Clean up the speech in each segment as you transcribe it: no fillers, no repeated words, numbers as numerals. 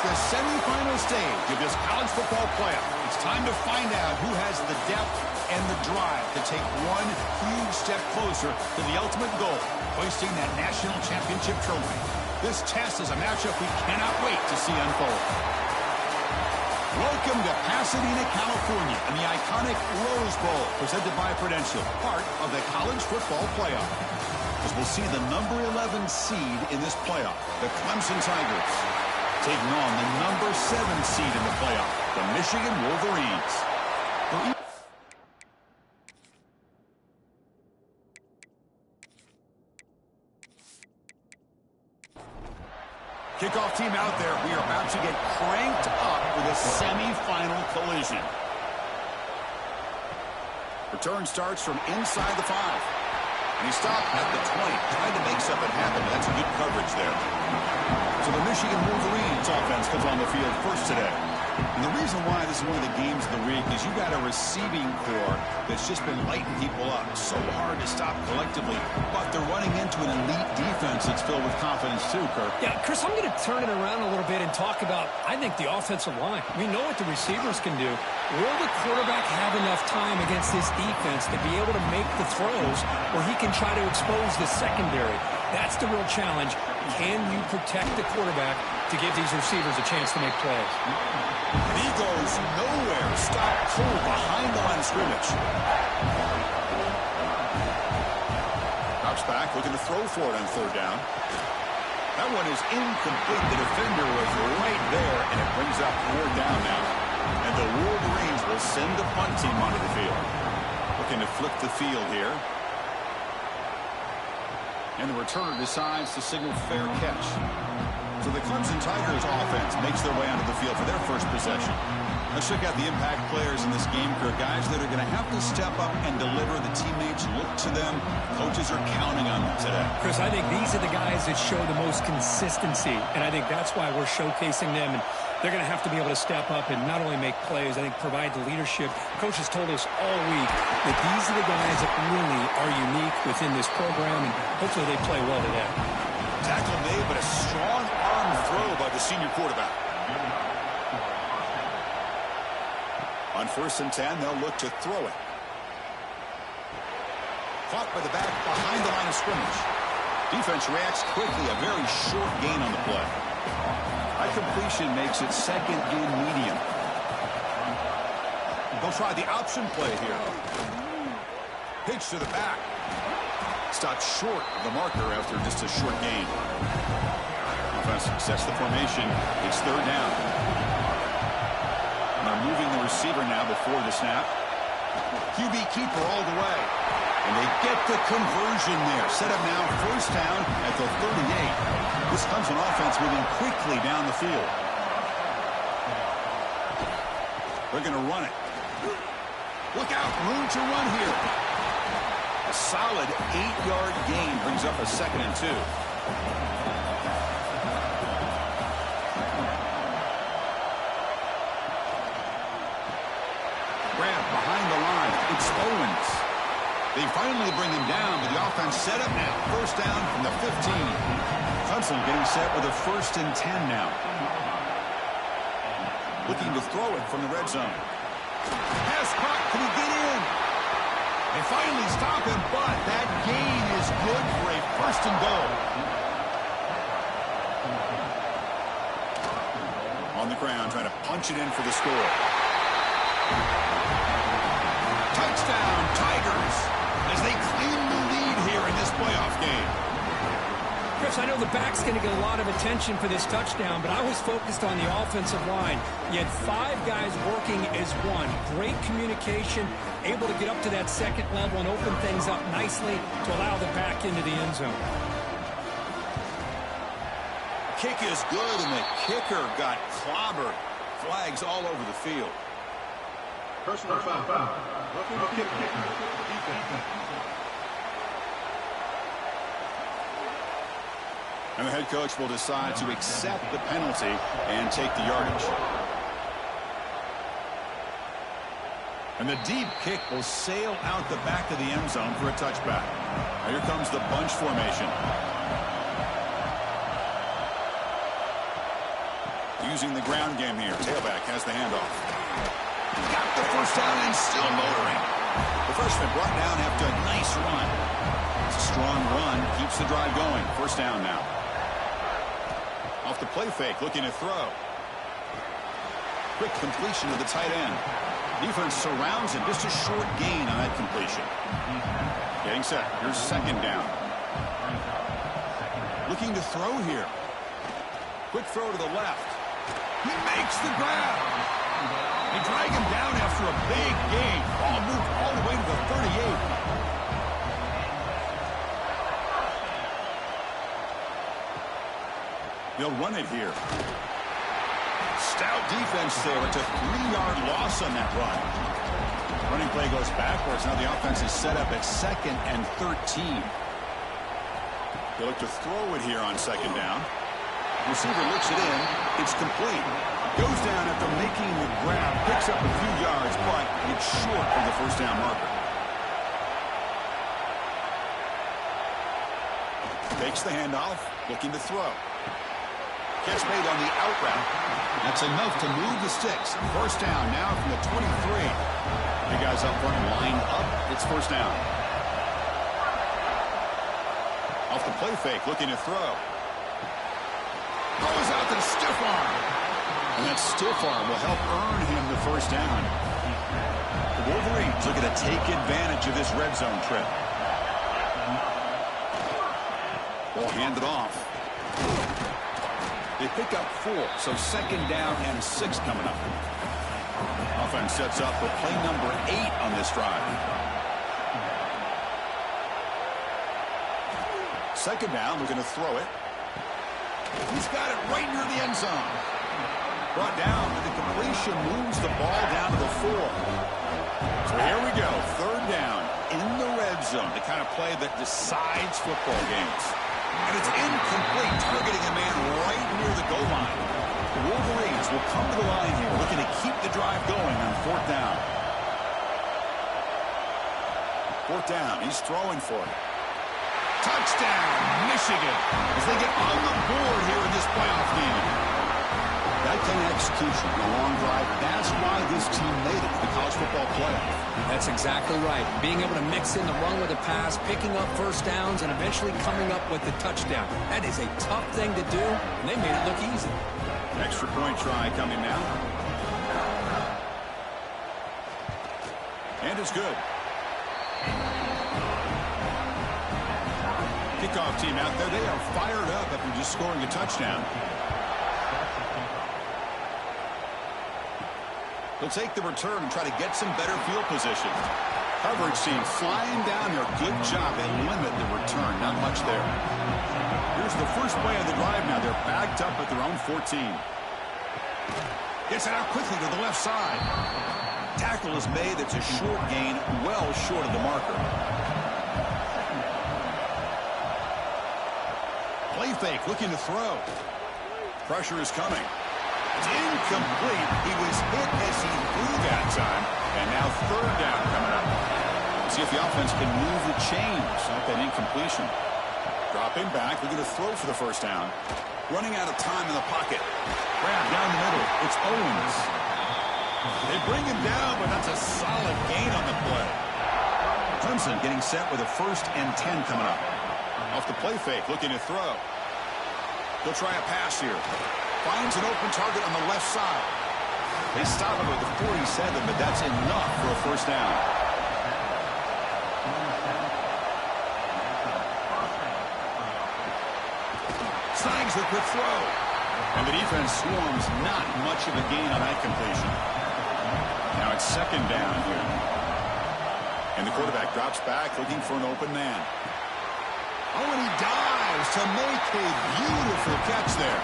the semifinal stage of this college football playoff. It's time to find out who has the depth and the drive to take one huge step closer to the ultimate goal, hoisting that national championship trophy. This test is a matchup we cannot wait to see unfold. Welcome to Pasadena, California, and the iconic Rose Bowl, presented by Prudential, part of the college football playoff. As we'll see the number 11 seed in this playoff, the Clemson Tigers, taking on the number 7 seed in the playoff, the Michigan Wolverines. Kickoff team out there. We are about to get cranked up with a semifinal collision. Return starts from inside the 5. And he stopped at the 20, trying to make something happen. That's good coverage there. So the Michigan Wolverines offense comes on the field first today. And the reason why this is one of the games of the week is you got a receiving core that's just been lighting people up. So hard to stop collectively, but they're running into an elite defense that's filled with confidence too, Kirk. Yeah, Chris, I'm going to turn it around a little bit and talk about, I think, the offensive line. We know what the receivers can do. Will the quarterback have enough time against this defense to be able to make the throws where he can try to expose the secondary? That's the real challenge. Can you protect the quarterback to give these receivers a chance to make plays? And he goes nowhere. Stop cold behind the line of scrimmage. Drops back, looking to throw for it on third down. That one is incomplete. The defender was right there, and it brings up fourth down now. And the Wolverines will send the punt team onto the field. Looking to flip the field here. And the returner decides to signal fair catch. So the Clemson Tigers offense makes their way onto the field for their first possession. Let's check out the impact players in this game, Kirk. Guys that are going to have to step up and deliver. The teammates look to them. Coaches are counting on them today. Chris, I think these are the guys that show the most consistency, and I think that's why we're showcasing them. And they're going to have to be able to step up and not only make plays, I think provide the leadership. Coaches told us all week that these are the guys that really are unique within this program, and hopefully they play well today. Tackle made, but a strong arm throw by the senior quarterback. On 1st and 10, they'll look to throw it. Caught by the back behind the line of scrimmage. Defense reacts quickly, a very short gain on the play. High completion makes it second and medium. They'll try the option play here. Pitch to the back. Stopped short of the marker after just a short gain. Offense sets the formation. It's third down. And they're moving the receiver now before the snap. QB keeper all the way. And they get the conversion there. Set up now first down at the 38. This Clemson offense moving quickly down the field. They're going to run it. Look out, room to run here. A solid 8-yard gain brings up a 2nd and 2. Grab behind the line. It's Owens. They finally bring him down, but the offense set up now. First down from the 15. Clemson getting set with a 1st and 10 now. Looking to throw it from the red zone. Pass caught. Can he get in? They finally stop him, but that gain is good for a 1st and goal. On the ground, trying to punch it in for the score. Touchdown, Tigers, as they claim the lead here in this playoff game. Chris, I know the back's going to get a lot of attention for this touchdown, but I was focused on the offensive line. You had 5 guys working as one. Great communication, able to get up to that 2nd level and open things up nicely to allow the back into the end zone. Kick is good, and the kicker got clobbered. Flags all over the field. Personal foul. And the head coach will decide to accept the penalty and take the yardage. And the deep kick will sail out the back of the end zone for a touchback. Now here comes the bunch formation. using the ground game here. Tailback has the handoff. Got the first down and still motoring. The freshman brought down after a nice run. It's a strong run. Keeps the drive going. First down now. Off the play fake, looking to throw. Quick completion to the tight end. Defense surrounds him. Just a short gain on that completion. Getting set. Here's second down. Looking to throw here. Quick throw to the left. He makes the grab. They drag him down after a big gain. Ball moved all the way to the 38. They'll run it here. Stout defense there. It's a 3-yard loss on that run. Running play goes backwards. Now the offense is set up at 2nd and 13. They look to throw it here on second down. Receiver looks it in. It's complete. Goes down after making the grab. Picks up a few yards, but it's short of the first down marker. Takes the handoff. Looking to throw. Catch made on the out route. That's enough to move the sticks. First down now from the 23. The guys up front line up. It's first down. Off the play fake, looking to throw. Goes out to the stiff arm. And that stiff arm will help earn him the first down. The Wolverines looking to take advantage of this red zone trip. Ball handed off. They pick up 4, so second down and 6 coming up. Offense sets up for play number 8 on this drive. Second down, looking to throw it. He's got it right near the end zone. Brought down, and the completion moves the ball down to the 4. So here we go, third down in the red zone, the kind of play that decides football games. And it's incomplete, targeting a man right near the goal line. The Wolverines will come to the line here, looking to keep the drive going on fourth down. Fourth down, he's throwing for it. Touchdown, Michigan, as they get on the board here in this playoff game. That kind of execution, a long drive, that's why this team made it to the college football playoff. That's exactly right. Being able to mix in the run with a pass, picking up first downs, and eventually coming up with the touchdown. That is a tough thing to do, and they made it look easy. Extra point try coming now. And it's good. Kickoff team out there, they are fired up after just scoring a touchdown. They'll take the return and try to get some better field position. Coverage team flying down here. Good job. They limit the return. Not much there. Here's the first play of the drive now. They're backed up at their own 14. Gets it out quickly to the left side. Tackle is made. It's a short gain, well short of the marker. Play fake, looking to throw. Pressure is coming. It's incomplete. He was hit as he threw that time. And now third down coming up. See if the offense can move the chains off that incompletion. Dropping back, looking to throw for the first down. Running out of time in the pocket. Grab down the middle. It's Owens. They bring him down, but that's a solid gain on the play. Clemson getting set with a 1st and 10 coming up. Off the play fake, looking to throw. They'll try a pass here. Finds an open target on the left side. They stop him at the 47, but that's enough for a first down. Snags the quick throw. And the defense swarms, not much of a gain on that completion. Now it's second down here. And the quarterback drops back, looking for an open man. Oh, and he dives to make a beautiful catch there.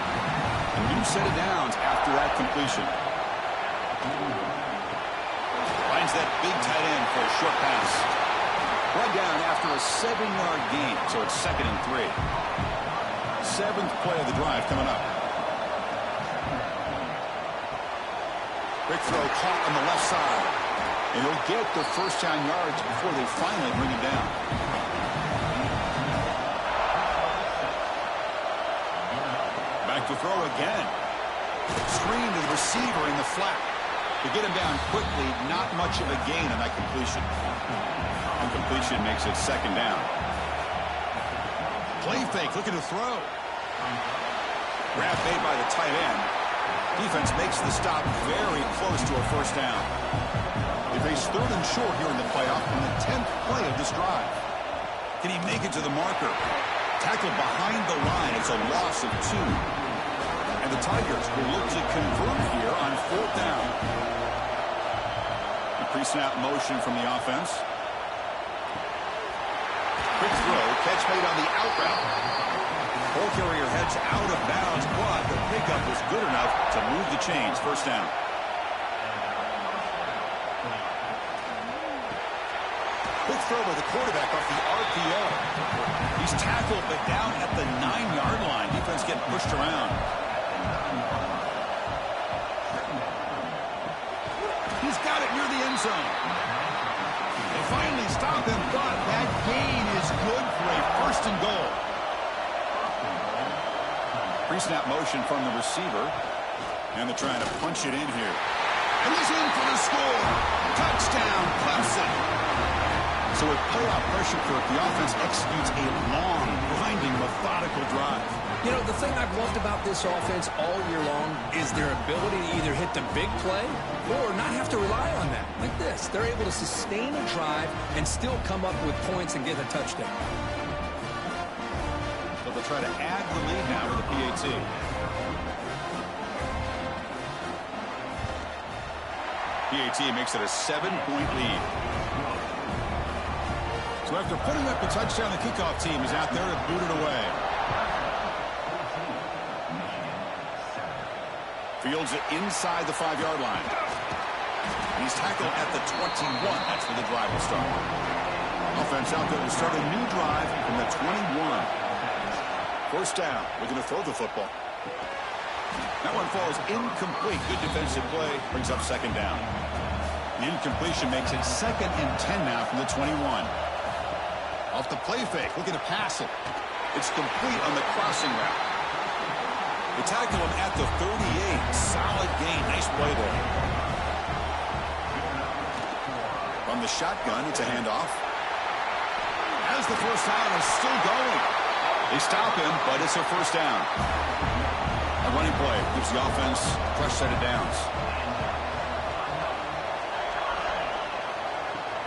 A new set of downs after that completion. Finds that big tight end for a short pass. Brought down after a 7-yard gain, so it's 2nd and 3. 7th play of the drive coming up. Quick throw caught on the left side. And he'll get the first down yards before they finally bring him down. Back to throw again. Screen to the receiver in the flat. To get him down quickly, not much of a gain on that completion. Incompletion makes it second down. Play fake, looking to throw. Grab made by the tight end. Defense makes the stop very close to a first down. They face third and short here in the playoff on the 10th play of this drive. Can he make it to the marker? Tackled behind the line. It's a loss of 2. And the Tigers will look to convert here on fourth down. A pre-snap motion from the offense. Quick throw, catch made on the out route. Ball carrier heads out of bounds, but the pickup was good enough to move the chains. First down. Quick throw by the quarterback off the RPO. He's tackled, but down at the 9-yard line. Defense getting pushed around. He's got it near the end zone. They finally stop him, but that gain is good for a first and goal. Pre-snap motion from the receiver. And they're trying to punch it in here. And he's in for the score. Touchdown, Clemson. So with playoff pressure, Kirk, the offense executes a long, grinding, methodical drive. You know, the thing I've loved about this offense all year long is their ability to either hit the big play or not have to rely on that. Like this. They're able to sustain a drive and still come up with points and get a touchdown. So they'll try to add the lead now with the PAT. PAT makes it a 7-point lead. So after putting up the touchdown, the kickoff team is out there to boot it away. Fields it inside the 5-yard line. He's tackled at the 21. That's where the drive will start. Offense out there to start a new drive from the 21. First down. Looking to throw the football. That one falls incomplete. Good defensive play. Brings up second down. The incompletion makes it 2nd and 10 now from the 21. Off the play fake, looking to pass it. It's complete on the crossing route. They tackle him at the 38. Solid gain. Nice play there. From the shotgun, it's a handoff. As the first down is still going. They stop him, but it's a first down. A running play gives the offense a fresh set of downs.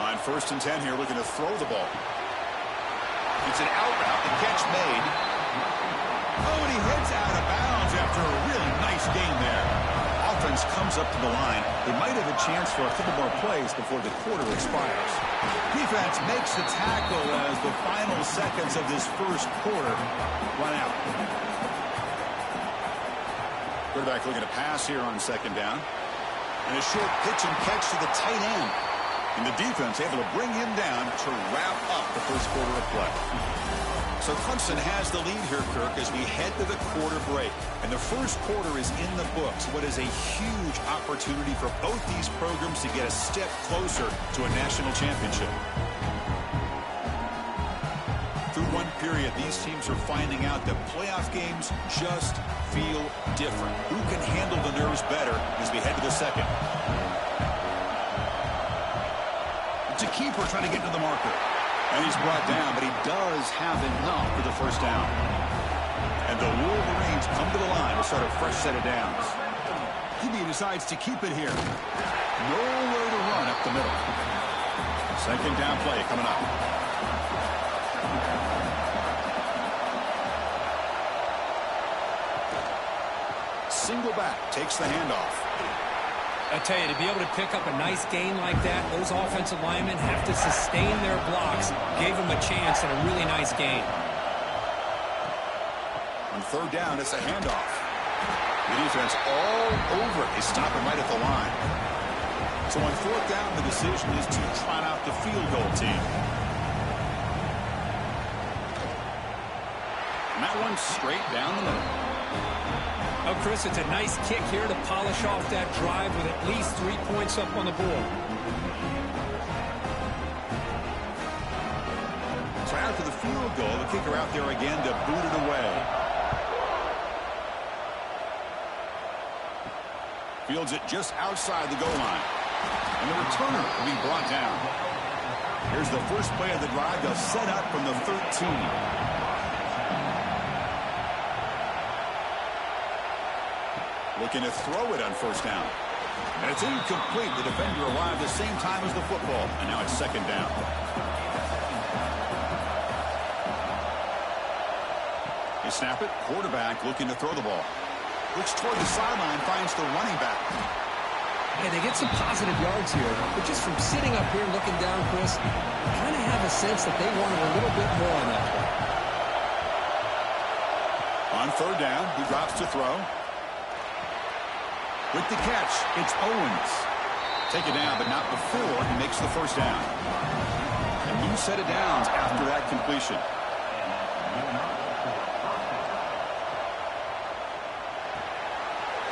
On 1st and 10 here, looking to throw the ball. It's an out route, the catch made. Oh, and he heads out of bounds after a really nice game there. Offense comes up to the line. They might have a chance for a couple more plays before the quarter expires. Defense makes the tackle as the final seconds of this first quarter run out. Quarterback looking to pass here on 2nd down. And a short pitch and catch to the tight end. And the defense able to bring him down to wrap up the first quarter of play. So Clemson has the lead here, Kirk, as we head to the quarter break. And the first quarter is in the books. What is a huge opportunity for both these programs to get a step closer to a national championship. Through one period, these teams are finding out that playoff games just feel different. Who can handle the nerves better as we head to the second? It's a keeper trying to get to the marker. And he's brought down, but he does have enough for the first down. And the Wolverines come to the line to start a fresh set of downs. He decides to keep it here. Nowhere to run up the middle. Second down play coming up. Single back takes the handoff. I tell you, to be able to pick up a nice gain like that, those offensive linemen have to sustain their blocks. Gave them a chance at a really nice gain. On 3rd down, it's a handoff. The defense all over it. They stop him right at the line. So on 4th down, the decision is to trot out the field goal team. And that one's straight down the middle. Oh, Chris, it's a nice kick here to polish off that drive with at least 3 points up on the board. So after the field goal, the kicker out there again to boot it away. Fields it just outside the goal line. And the returner will be brought down. Here's the first play of the drive. They'll set up from the 13. Looking to throw it on first down. And it's incomplete. The defender arrived the same time as the football. And now it's second down. They snap it. Quarterback looking to throw the ball. Looks toward the sideline. Finds the running back. Yeah, they get some positive yards here. But just from sitting up here looking down, Chris, I kind of have a sense that they wanted a little bit more on that play. On third down, he drops to throw. With the catch, it's Owens. Take it down, but not before he makes the first down. A new set of downs after that completion.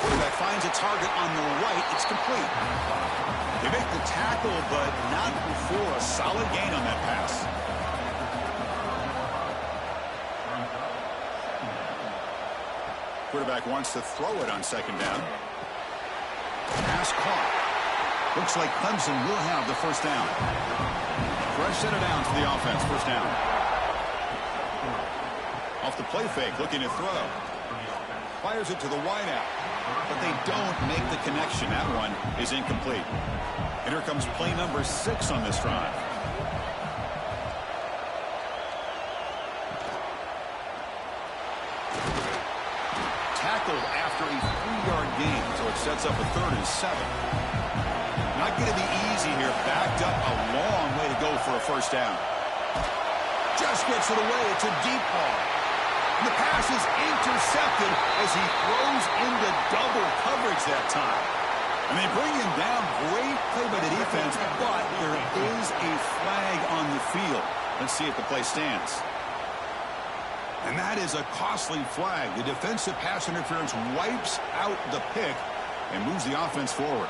Quarterback finds a target on the right. It's complete. They make the tackle, but not before a solid gain on that pass. Quarterback wants to throw it on second down. Pass caught. Looks like Clemson will have the first down. Fresh set of downs for the offense. First down. Off the play fake, looking to throw. Fires it to the wideout. But they don't make the connection. That one is incomplete. And here comes play number 6 on this drive. Tackled after a 3-yard gain, so it sets up a 3rd and 7. Not going to be easy here. Backed up a long way to go for a first down. Just gets it away. It's a deep ball. And the pass is intercepted as he throws into double coverage that time. And they bring him down. Great play by the defense, but there is a flag on the field. Let's see if the play stands. And that is a costly flag. The defensive pass interference wipes out the pick and moves the offense forward.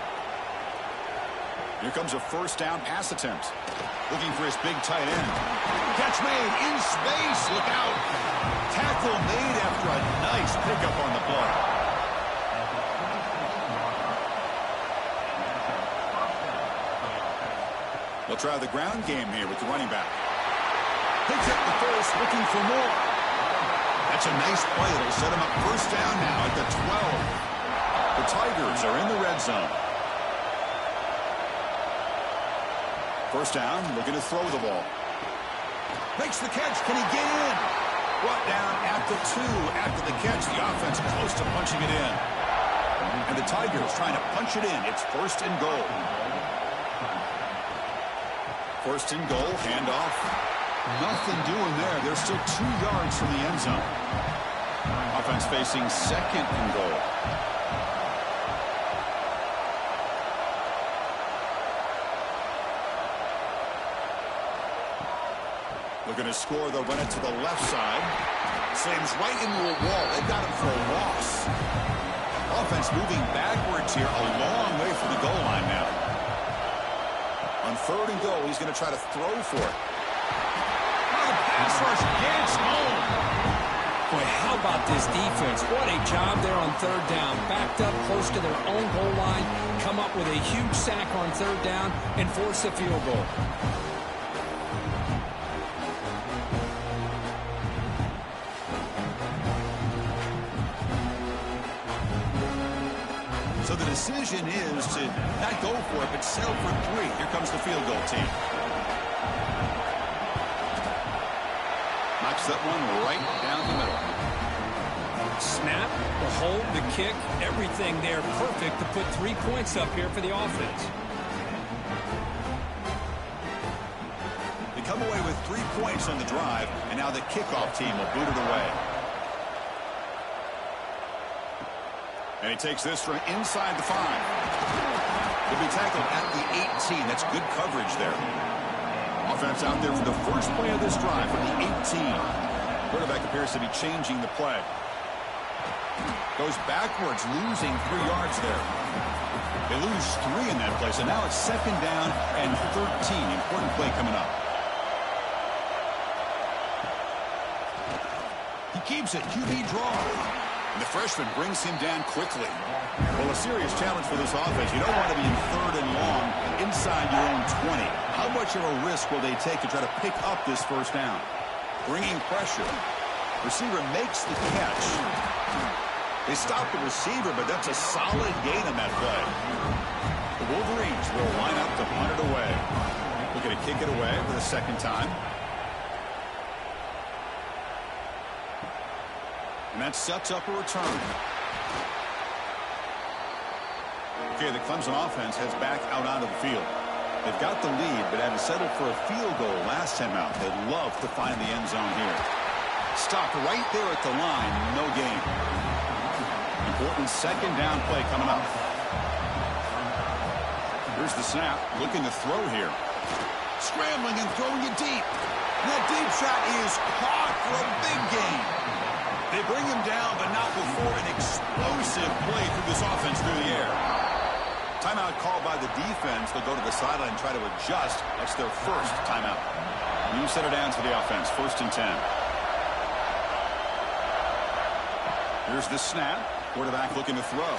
Here comes a first down pass attempt. Looking for his big tight end. Catch made in space. Look out. Tackle made after a nice pickup on the play. They'll try the ground game here with the running back. Picks up the first, looking for more. That's a nice play. It'll set him up first down now at the 12. The Tigers are in the red zone. First down, looking to throw the ball. Makes the catch. Can he get in? Brought down at the 2. After the catch, the offense close to punching it in. And the Tigers trying to punch it in. It's first and goal. First and goal, handoff. Nothing doing there. They're still 2 yards from the end zone. Offense facing second and goal. Looking to score, they'll run it to the left side. Slams right into a wall. They've got him for a loss. Offense moving backwards here a long way from the goal line now. On third and goal, he's going to try to throw for it. The pass rush gets home. Boy, how about this defense? What a job there on third down. Backed up close to their own goal line, come up with a huge sack on third down, and force a field goal. So the decision is to not go for it, but settle for 3. Here comes the field goal team. Knocks that one right down the middle. Snap, the hold, the kick, everything there perfect to put 3 points up here for the offense. They come away with 3 points on the drive, and now the kickoff team will boot it away. And he takes this from inside the 5. He'll be tackled at the 18. That's good coverage there. Offense out there for the first play of this drive from the 18. Quarterback appears to be changing the play. Goes backwards, losing 3 yards there. They lose 3 in that play, so now it's second down and 13. Important play coming up. He keeps it. QB draw. And the freshman brings him down quickly. Well, a serious challenge for this offense. You don't want to be in 3rd and long inside your own 20. How much of a risk will they take to try to pick up this first down? Bringing pressure. Receiver makes the catch. They stop the receiver, but that's a solid gain on that play. The Wolverines will line up to punt it away. We're going to kick it away for the second time. And that sets up a return. Okay, the Clemson offense heads back out onto the field. They've got the lead, but having settled for a field goal last time out, they'd love to find the end zone here. Stopped right there at the line, no gain. Important second down play coming up. Here's the snap, looking to throw here. Scrambling and throwing it deep. And that deep shot is caught for a big gain. They bring him down, but not before an explosive play through this offense through the air. Timeout called by the defense. They'll go to the sideline and try to adjust. That's their first timeout. New set of downs for the offense. 1st and 10. Here's the snap. Quarterback looking to throw.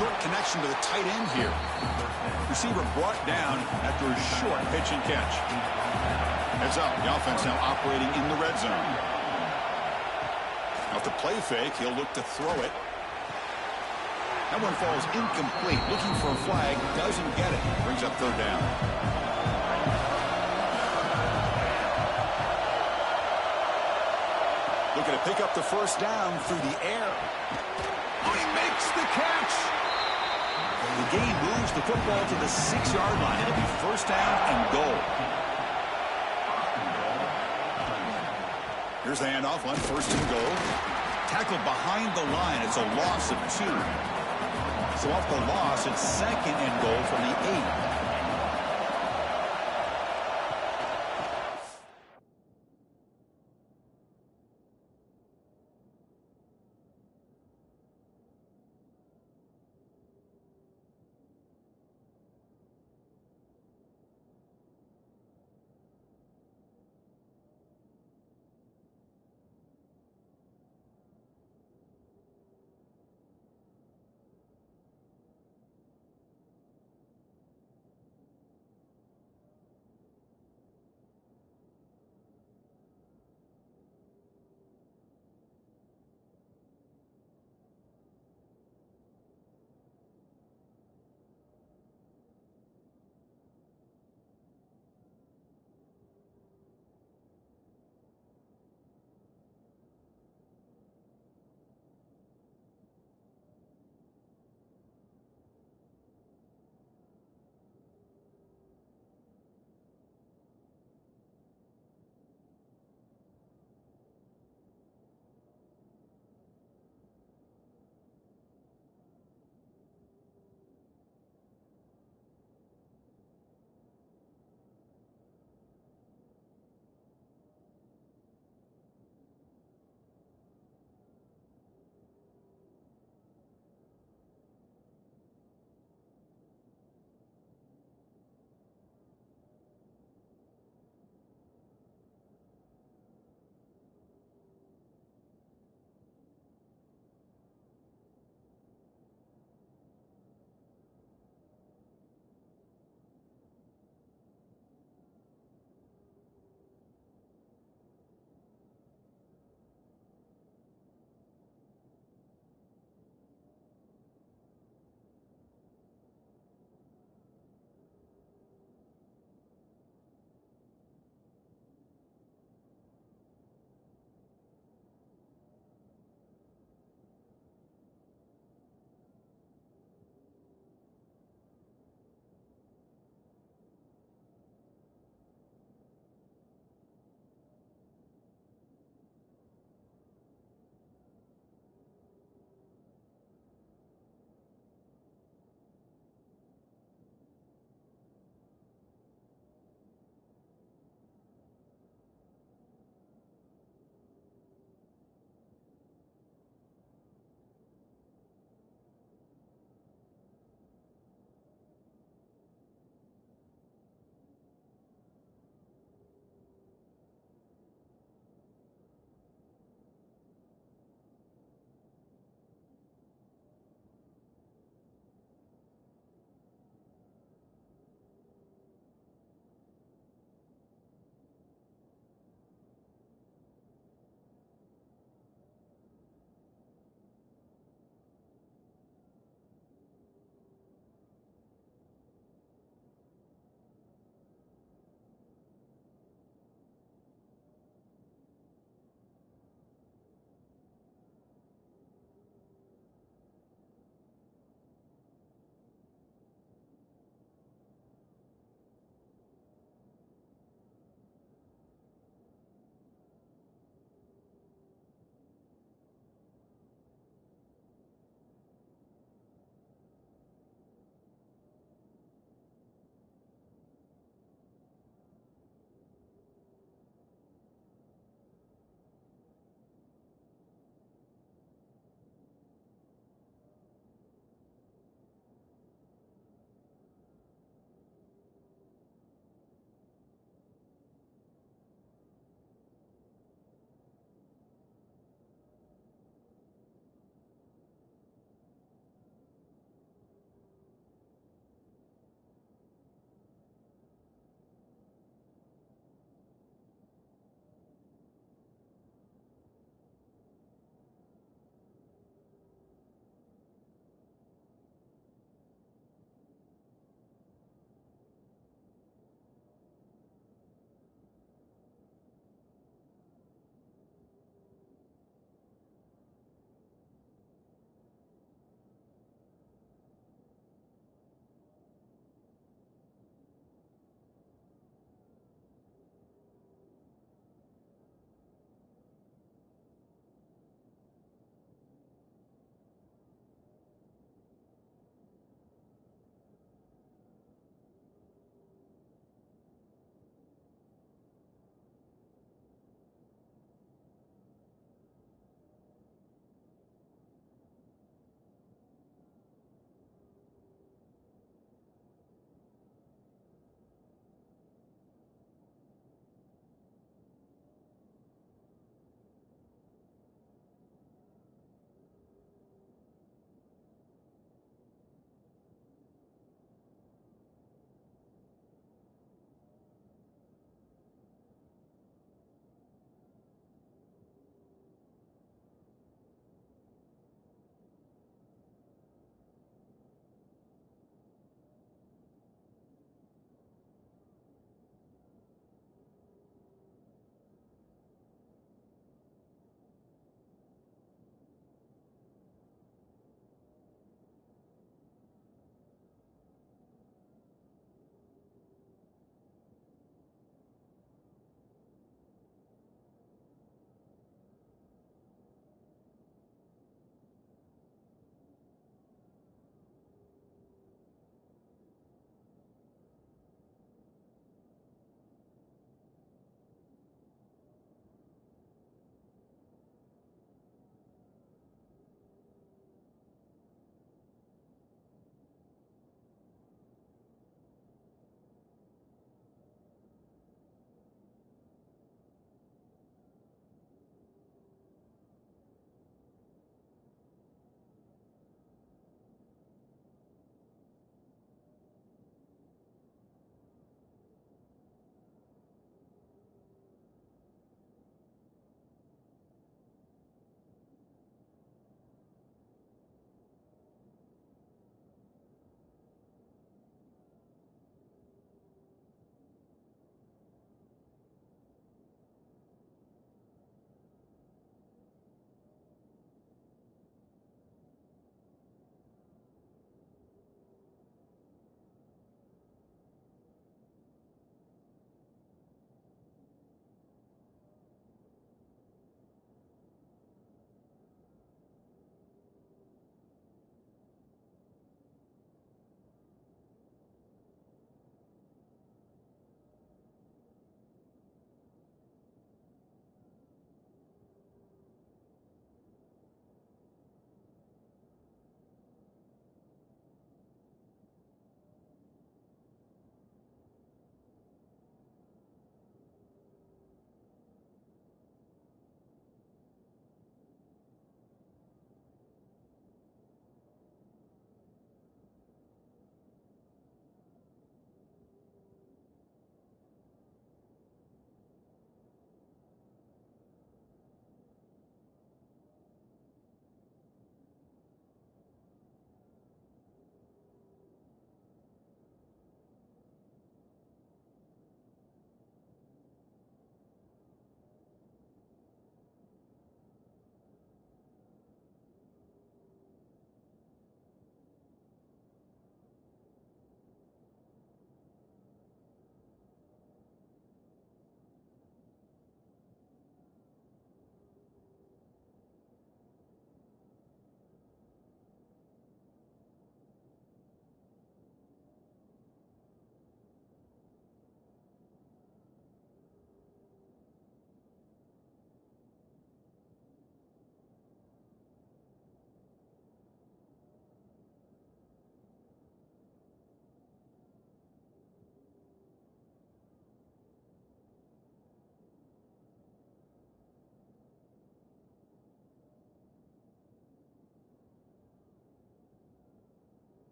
Short connection to the tight end here. Receiver brought down after a short pitch and catch. Heads up. The offense now operating in the red zone. Off the play fake, he'll look to throw it. That one falls incomplete. Looking for a flag, doesn't get it. Brings up 3rd down. Looking to pick up the first down through the air. Oh, he makes the catch. The gain moves the football to the 6-yard line. It'll be 1st down and goal. Here's the handoff on 1st and goal. Tackled behind the line. It's a loss of 2. So off the loss, it's 2nd and goal from the 8.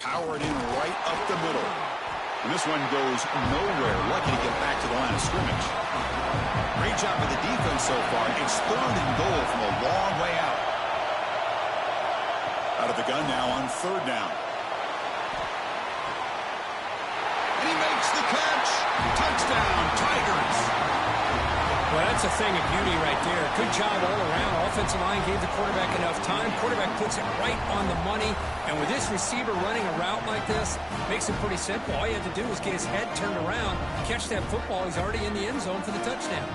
Power it in right up the middle. And this one goes nowhere. Lucky to get back to the line of scrimmage. Great job by the defense so far. It's 3rd and goal from a long way out. Out of the gun now on 3rd down. And he makes the catch. Touchdown, Tigers. Well, that's a thing of beauty right there. Good job all around. Offensive line gave the quarterback enough time. Quarterback puts it right on the money. And with this receiver running a route like this, makes it pretty simple. All you have to do is get his head turned around, catch that football. He's already in the end zone for the touchdown.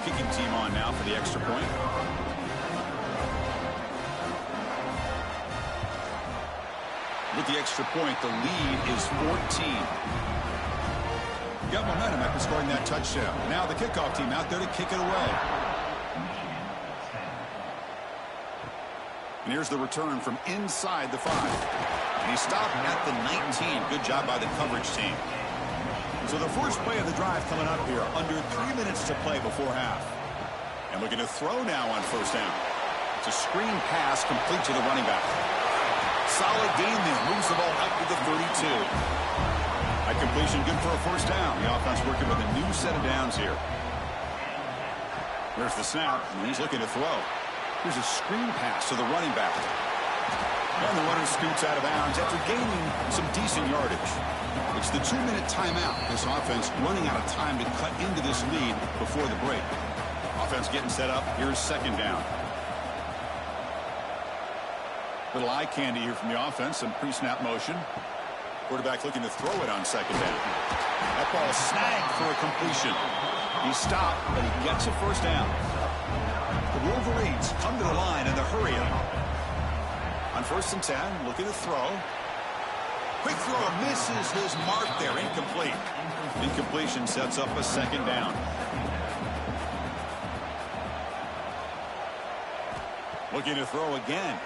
Kicking team on now for the extra point. With the extra point, the lead is 14. Got momentum after scoring that touchdown. Now the kickoff team out there to kick it away. And here's the return from inside the 5. And he stopped at the 19. Good job by the coverage team. So the first play of the drive coming up here. Under 3 minutes to play before half. And looking to throw now on 1st down. It's a screen pass complete to the running back. Solid gain there. Moves the ball up to the 32. That completion good for a 1st down. The offense working with a new set of downs here. There's the snap, and he's looking to throw. Here's a screen pass to the running back. And the runner scoots out of bounds after gaining some decent yardage. It's the 2-minute timeout. This offense running out of time to cut into this lead before the break. Offense getting set up. Here's 2nd down. Little eye candy here from the offense. Some pre-snap motion. Quarterback looking to throw it on 2nd down. That ball snagged for a completion. He stopped, but he gets a 1st down. The Wolverines come to the line in the hurry up. On 1st and 10, looking to throw. Quick throw, misses his mark there. Incomplete. Incompletion sets up a 2nd down. Looking to throw again.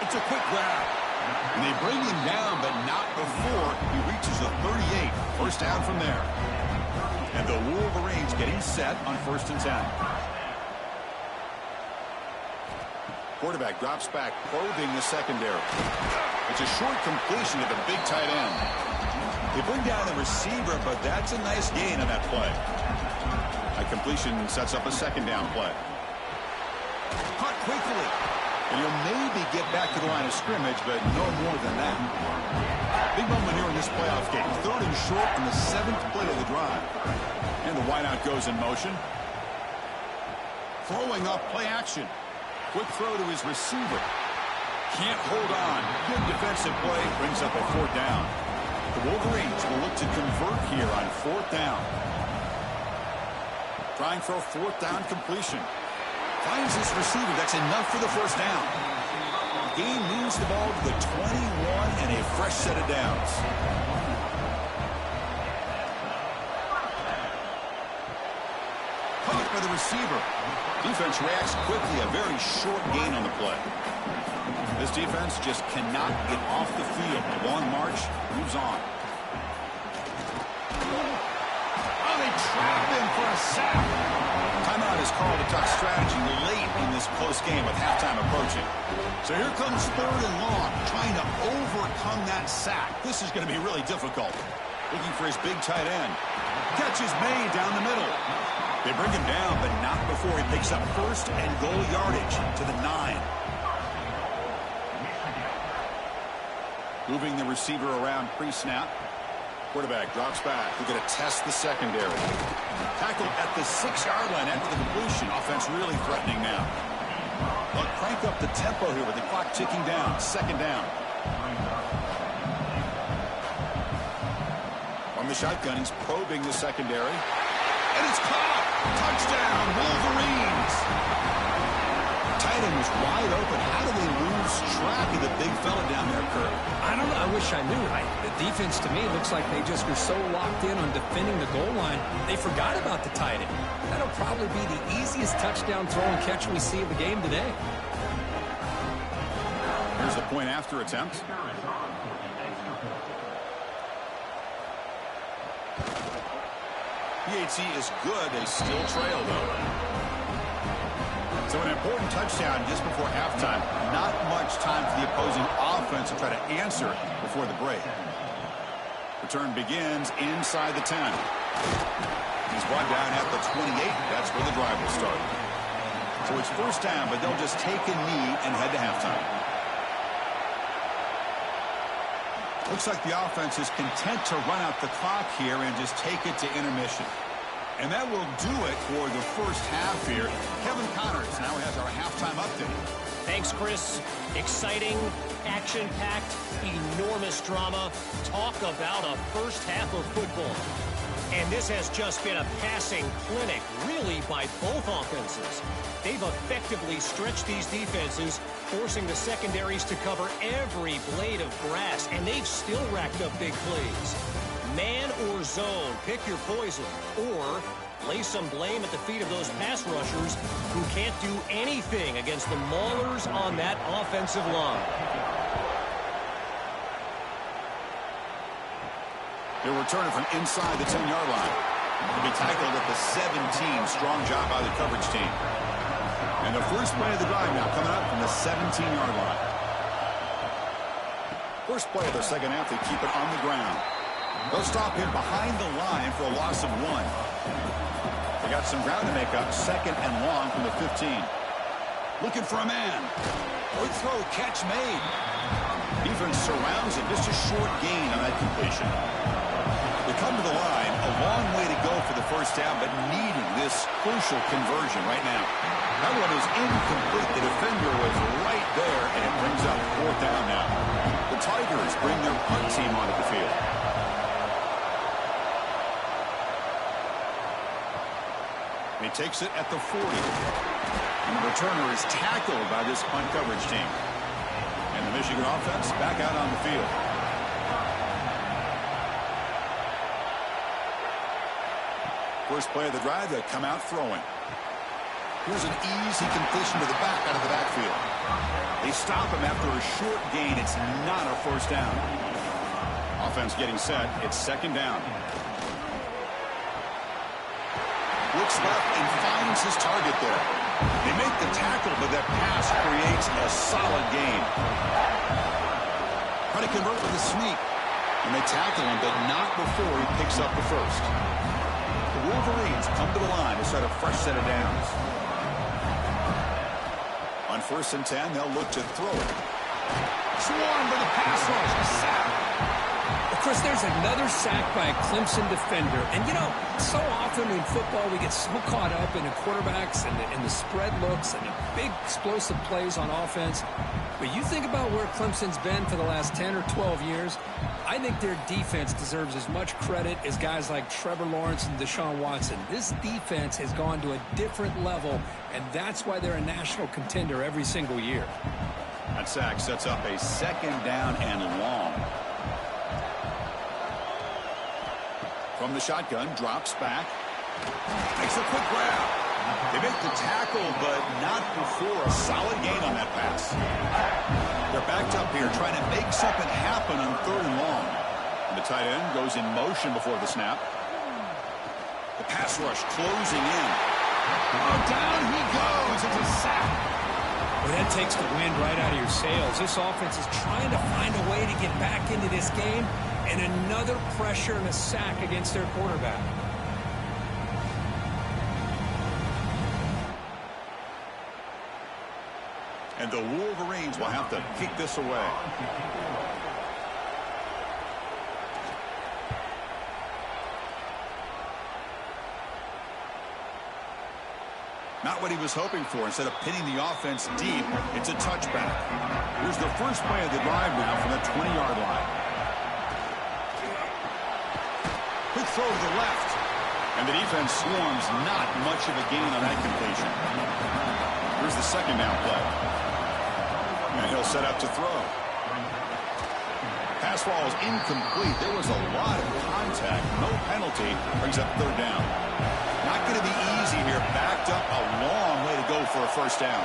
It's a quick grab. And they bring him down, but not before he reaches the 38. 1st down from there. And the Wolverines getting set on 1st and 10. Quarterback drops back, probing the secondary. It's a short completion to the big tight end. They bring down the receiver, but that's a nice gain on that play. That completion sets up a 2nd down play. Caught quickly. And he'll maybe get back to the line of scrimmage, but no more than that. Big moment here in this playoff game. 3rd and short on the 7th play of the drive. And the wideout goes in motion. Throwing up play action. Quick throw to his receiver. Can't hold on. Good defensive play. Brings up a 4th down. The Wolverines will look to convert here on 4th down. Trying for a 4th down completion. Finds his receiver. That's enough for the 1st down. Gain moves the ball to the 21 and a fresh set of downs. Caught by the receiver. Defense reacts quickly. A very short gain on the play. This defense just cannot get off the field. The long march moves on. Oh, they trap him for a sack. Timeout is called to talk strategy late in this close game with halftime approaching. So here comes 3rd and long, trying to overcome that sack. This is going to be really difficult. Looking for his big tight end. Catch is made down the middle. They bring him down, but not before he picks up 1st and goal yardage to the 9. Moving the receiver around pre-snap. Quarterback drops back. We're going to test the secondary. Tackled at the 6-yard line after the completion. Offense really threatening now. They'll crank up the tempo here with the clock ticking down. 2nd down. From the shotgun, he's probing the secondary. And it's caught! Touchdown, Wolverines! Tight end was wide open. How do they lose track of the big fella down there, Kurt? I don't know. I wish I knew. The defense, to me, looks like they just were so locked in on defending the goal line, they forgot about the tight end. That'll probably be the easiest touchdown throw and catch we see of the game today. Here's the point after attempt. PAT is good. They still trail, though. So an important touchdown just before halftime. Not much time for the opposing offense to try to answer before the break. Return begins inside the 10. He's brought down at the 28. That's where the drive will start. So it's first down, but they'll just take a knee and head to halftime. Looks like the offense is content to run out the clock here and just take it to intermission. And that will do it for the first half here. Kevin Connors now has our halftime update. Thanks, Chris. Exciting, action-packed, enormous drama. Talk about a first half of football. And this has just been a passing clinic, really, by both offenses. They've effectively stretched these defenses, forcing the secondaries to cover every blade of grass, and they've still racked up big plays. Man or zone, pick your poison, or lay some blame at the feet of those pass rushers who can't do anything against the maulers on that offensive line. He'll return it from inside the 10-yard line. He'll be tackled at the 17. Strong job by the coverage team. And the first play of the drive now coming up from the 17-yard line. First play of the second half, they keep it on the ground. They'll stop him behind the line for a loss of 1. They got some ground to make up. Second and long from the 15. Looking for a man. Quick throw, catch made. Defense surrounds it. Just a short gain on that completion. They come to the line. A long way to go for the first down, but needing this crucial conversion right now. That one is incomplete. The defender was right there, and it brings up fourth down now. The Tigers bring their punt team onto the field. He takes it at the 40. And the returner is tackled by this punt coverage team. And the Michigan offense back out on the field. First play of the drive, they come out throwing. Here's an easy completion to the back out of the backfield. They stop him after a short gain. It's not a first down. Offense getting set. It's second down. Looks left and finds his target there. They make the tackle, but that pass creates a solid gain. Try to convert with a sneak. And they tackle him, but not before he picks up the first. The Wolverines come to the line to start a fresh set of downs. On 1st and 10, they'll look to throw it. Swarmed by the pass rush. A sack. Well, Chris, there's another sack by a Clemson defender. And, you know, so often in football we get so caught up in the quarterbacks and the spread looks and the big explosive plays on offense. But you think about where Clemson's been for the last 10 or 12 years, I think their defense deserves as much credit as guys like Trevor Lawrence and Deshaun Watson. This defense has gone to a different level, and that's why they're a national contender every single year. That sack sets up a second down and long. From the shotgun, drops back. Makes a quick grab. They make the tackle, but not before a solid gain on that pass. They're backed up here trying to make something happen on 3rd and long. And the tight end goes in motion before the snap. The pass rush closing in. Oh, down he goes. It's a sack. Well, that takes the wind right out of your sails. This offense is trying to find a way to get back into this game, and another pressure and a sack against their quarterback. And the Wolverines will have to kick this away. Not what he was hoping for. Instead of pinning the offense deep, it's a touchback. Here's the first play of the drive now from the 20-yard line. Quick throw to the left. And the defense swarms. Not much of a gain on that completion. Here's the second down play. And he'll set up to throw. Pass ball is incomplete. There was a lot of contact. No penalty. Brings up 3rd down. Not going to be easy here. Backed up a long way to go for a first down.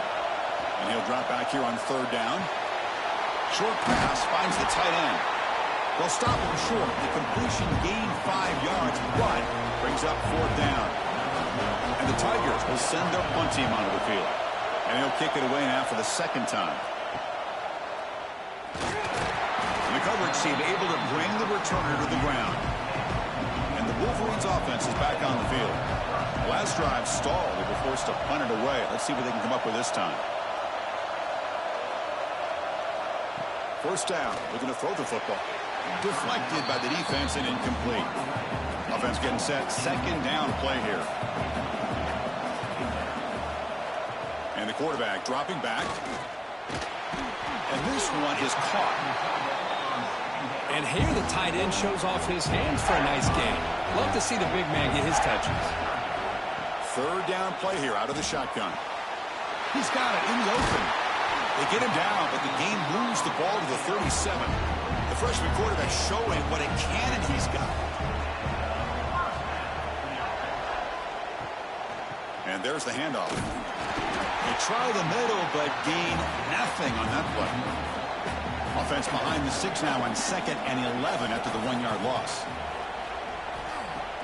And he'll drop back here on 3rd down. Short pass finds the tight end. They'll stop him short. The completion gained 5 yards, but brings up 4th down. And the Tigers will send their punt team onto the field. And he'll kick it away now for the second time. And the coverage team able to bring the returner to the ground. And the Wolverines offense is back on the field. Last drive stalled. They were forced to punt it away. Let's see what they can come up with this time. First down, looking to throw the football. Deflected by the defense and incomplete. Offense getting set. Second down play here. And the quarterback dropping back. And this one is caught. And here the tight end shows off his hands for a nice gain. Love to see the big man get his touches. Third down play here out of the shotgun. He's got it in the open. They get him down, but the game moves the ball to the 37. The freshman quarterback showing what a cannon he's got. And there's the handoff. They try the middle, but gain nothing on that play. Offense behind the 6 now on 2nd and 11 after the 1-yard loss.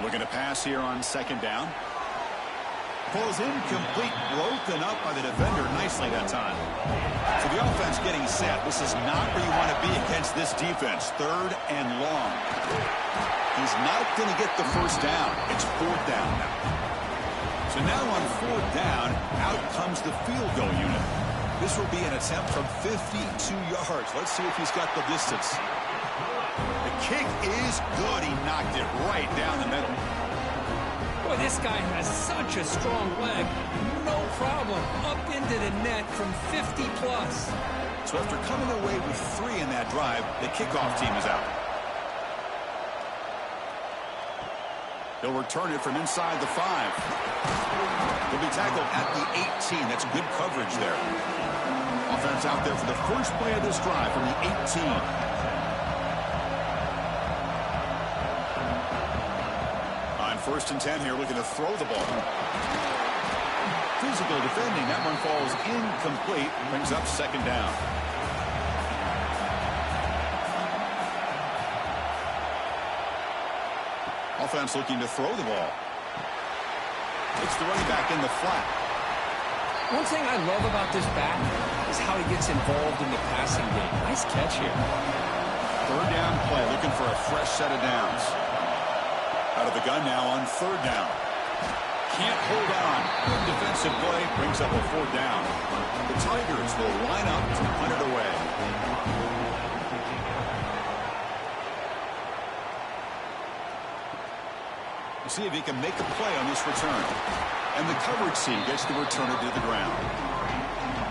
Looking to pass here on 2nd down. Ball's incomplete, broken up by the defender nicely that time. So the offense getting set. This is not where you want to be against this defense. 3rd and long. He's not going to get the first down. It's 4th down now. So now on 4th down, out comes the field goal unit. This will be an attempt from 52 yards. Let's see if he's got the distance. The kick is good. He knocked it right down the middle. Boy, this guy has such a strong leg. No problem. Up into the net from 50-plus. So after coming away with 3 in that drive, the kickoff team is out. He'll return it from inside the 5. He'll be tackled at the 18. That's good coverage there. Offense out there for the first play of this drive from the 18. On 1st and 10 here, looking to throw the ball. Physical defending. That one falls incomplete. Brings up 2nd down. Offense looking to throw the ball. It's the running back in the flat. One thing I love about this back is how he gets involved in the passing game. Nice catch here. 3rd down play, looking for a fresh set of downs. Out of the gun now on 3rd down. Can't hold on. Good defensive play, brings up a 4th down. The Tigers will line up to punt it away. See if he can make a play on this return. And the coverage team gets the returner to the ground.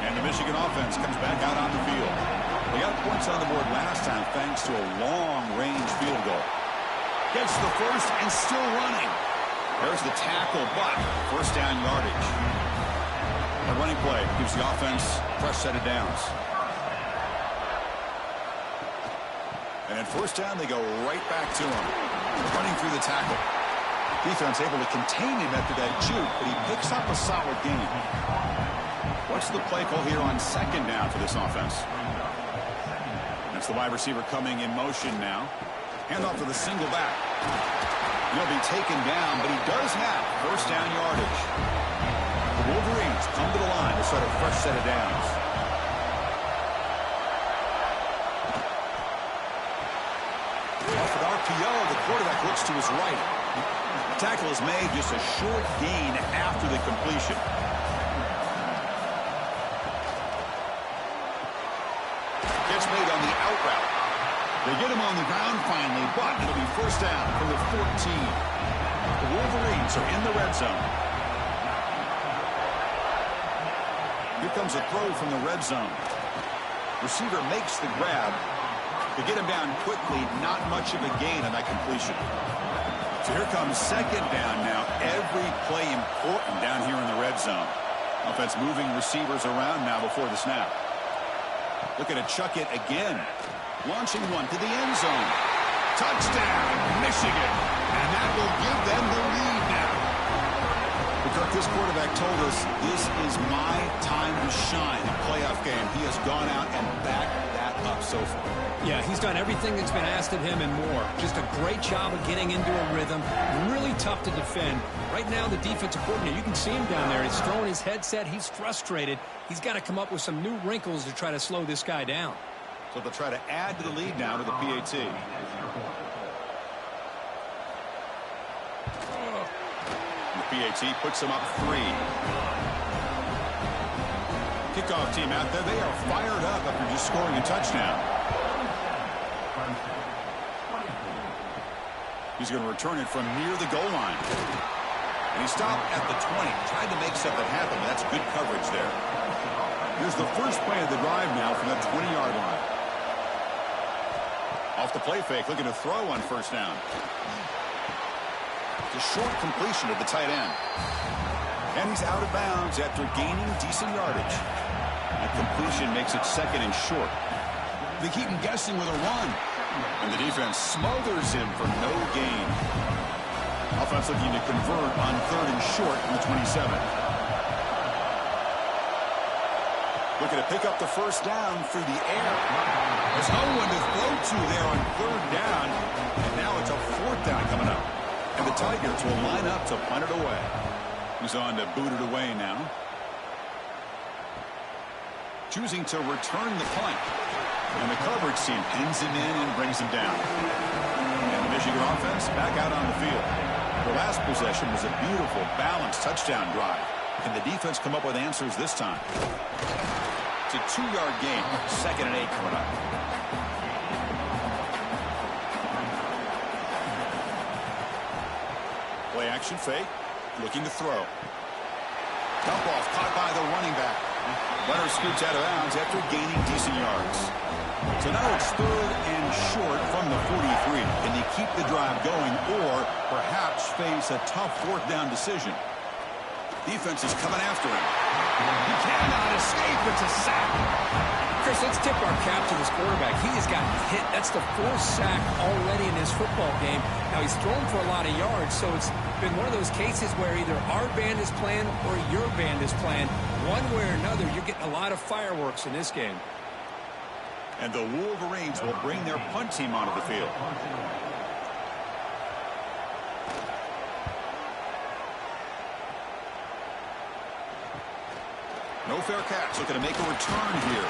And the Michigan offense comes back out on the field. They got points on the board last time thanks to a long-range field goal. Gets the first and still running. There's the tackle, but 1st down yardage. The running play gives the offense a fresh set of downs. And at 1st down, they go right back to him. Running through the tackle. Defense able to contain him after that juke, but he picks up a solid gain. What's the play call here on 2nd down for this offense? That's the wide receiver coming in motion now. Handoff to the single back. He'll be taken down, but he does have 1st down yardage. The Wolverines come to the line to start a fresh set of downs. Off an RPO, the quarterback looks to his right. Tackle is made, just a short gain after the completion. Gets made on the out route. They get him on the ground finally, but it'll be 1st down from the 14. The Wolverines are in the red zone. Here comes a throw from the red zone. Receiver makes the grab. They get him down quickly, not much of a gain on that completion. So here comes 2nd down now. Every play important down here in the red zone. Offense moving receivers around now before the snap. Looking to chuck it again. Launching one to the end zone. Touchdown, Michigan. And that will give them the lead now. Because this quarterback told us this is my time to shine. A playoff game. He has gone out and backed that up so far. Yeah, he's done everything that's been asked of him and more. Just a great job of getting into a rhythm. Really tough to defend. Right now, the defensive coordinator, you can see him down there. He's throwing his headset. He's frustrated. He's got to come up with some new wrinkles to try to slow this guy down. So they'll try to add to the lead now with the PAT. The PAT puts them up 3. Kickoff team out there. They are fired up after just scoring a touchdown. He's going to return it from near the goal line. And he stopped at the 20. Tried to make something happen, but that's good coverage there. Here's the first play of the drive now from the 20-yard line. Off the play fake, looking to throw on first down. It's a short completion to the tight end. And he's out of bounds after gaining decent yardage. That completion makes it second and short. They keep him guessing with a run. And the defense smothers him for no gain. Offense looking to convert on third and short from the 27. Looking to pick up the first down through the air. There's no one to throw to there on third down. And now it's a fourth down coming up. And the Tigers will line up to punt it away. He's on to boot it away now. Choosing to return the punt. And the coverage team pins him in and brings him down. And the Michigan offense back out on the field. Their last possession was a beautiful, balanced touchdown drive. Can the defense come up with answers this time? It's a 2-yard gain. 2nd and 8 coming up. Play action fake. Looking to throw. Dump off caught by the running back. Runner scoots out of bounds after gaining decent yards. So now it's third and short from the 43. Can they keep the drive going or perhaps face a tough fourth down decision? Defense is coming after him. He cannot escape. It's a sack. Chris, let's tip our cap to this quarterback. He has gotten hit. That's the 4th sack already in this football game. Now, he's thrown for a lot of yards, so it's been one of those cases where either our band is playing or your band is playing. One way or another, you're getting a lot of fireworks in this game. And the Wolverines will bring their punt team onto the field. No fair catch, looking to make a return here.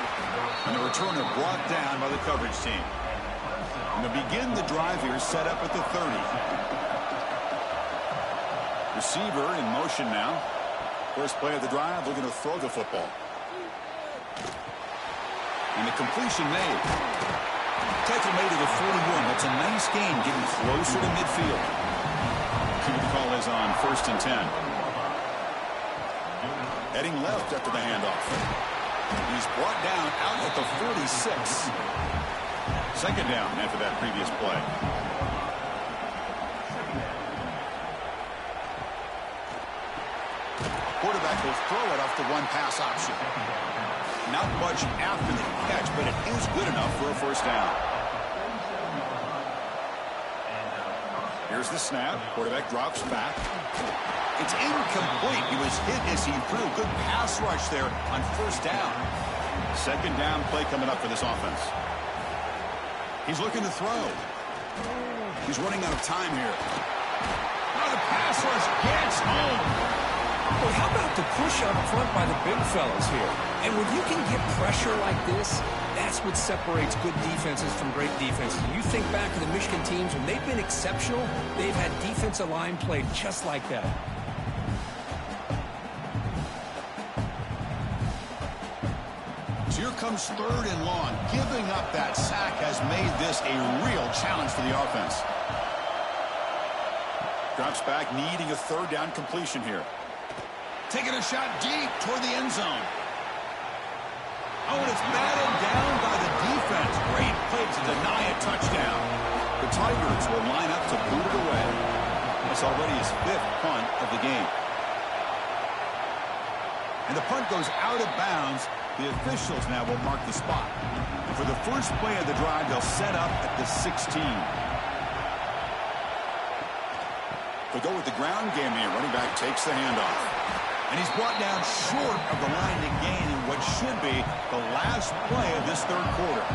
And the returner brought down by the coverage team. And to begin the drive here, set up at the 30. Receiver in motion now. First play of the drive, looking to throw the football. And the completion made. Tackle made to the 41. That's a nice gain, getting closer to midfield. See what the call is on 1st and 10. Heading left after the handoff. He's brought down out at the 46. 2nd down after that previous play. Quarterback will throw it off the one pass option. Not much after the catch, but it is good enough for a first down. Here's the snap. Quarterback drops back. It's incomplete. He was hit as he threw. Good pass rush there on first down. 2nd down play coming up for this offense. He's looking to throw. He's running out of time here. Now the pass rush gets home. Well, how about the push up front by the big fellas here? And when you can get pressure like this, that's what separates good defenses from great defenses. You think back to the Michigan teams, when they've been exceptional, they've had defensive line play just like that. So here comes 3rd and long. Giving up that sack has made this a real challenge for the offense. Drops back, needing a 3rd down completion here. Taking a shot deep toward the end zone. Oh, and it's battled down by the defense. Great play to deny a touchdown. The Tigers will line up to boot it away. It's already his 5th punt of the game. And the punt goes out of bounds. The officials now will mark the spot. And for the first play of the drive, they'll set up at the 16. They'll go with the ground game here. Running back takes the handoff. And he's brought down short of the line to gain in what should be the last play of this 3rd quarter.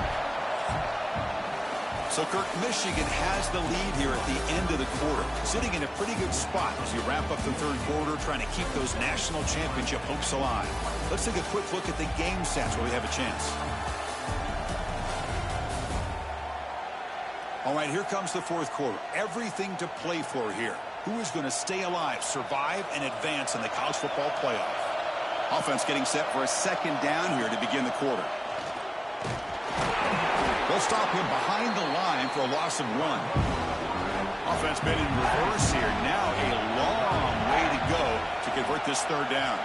So, Kirk, Michigan has the lead here at the end of the quarter, sitting in a pretty good spot as you wrap up the third quarter, trying to keep those national championship hopes alive. Let's take a quick look at the game stats where we have a chance. All right, here comes the fourth quarter. Everything to play for here. Who is going to stay alive, survive, and advance in the college football playoff? Offense getting set for a second down here to begin the quarter. They'll stop him behind the line for a loss of 1. Offense been in reverse here. Now a long way to go to convert this third down.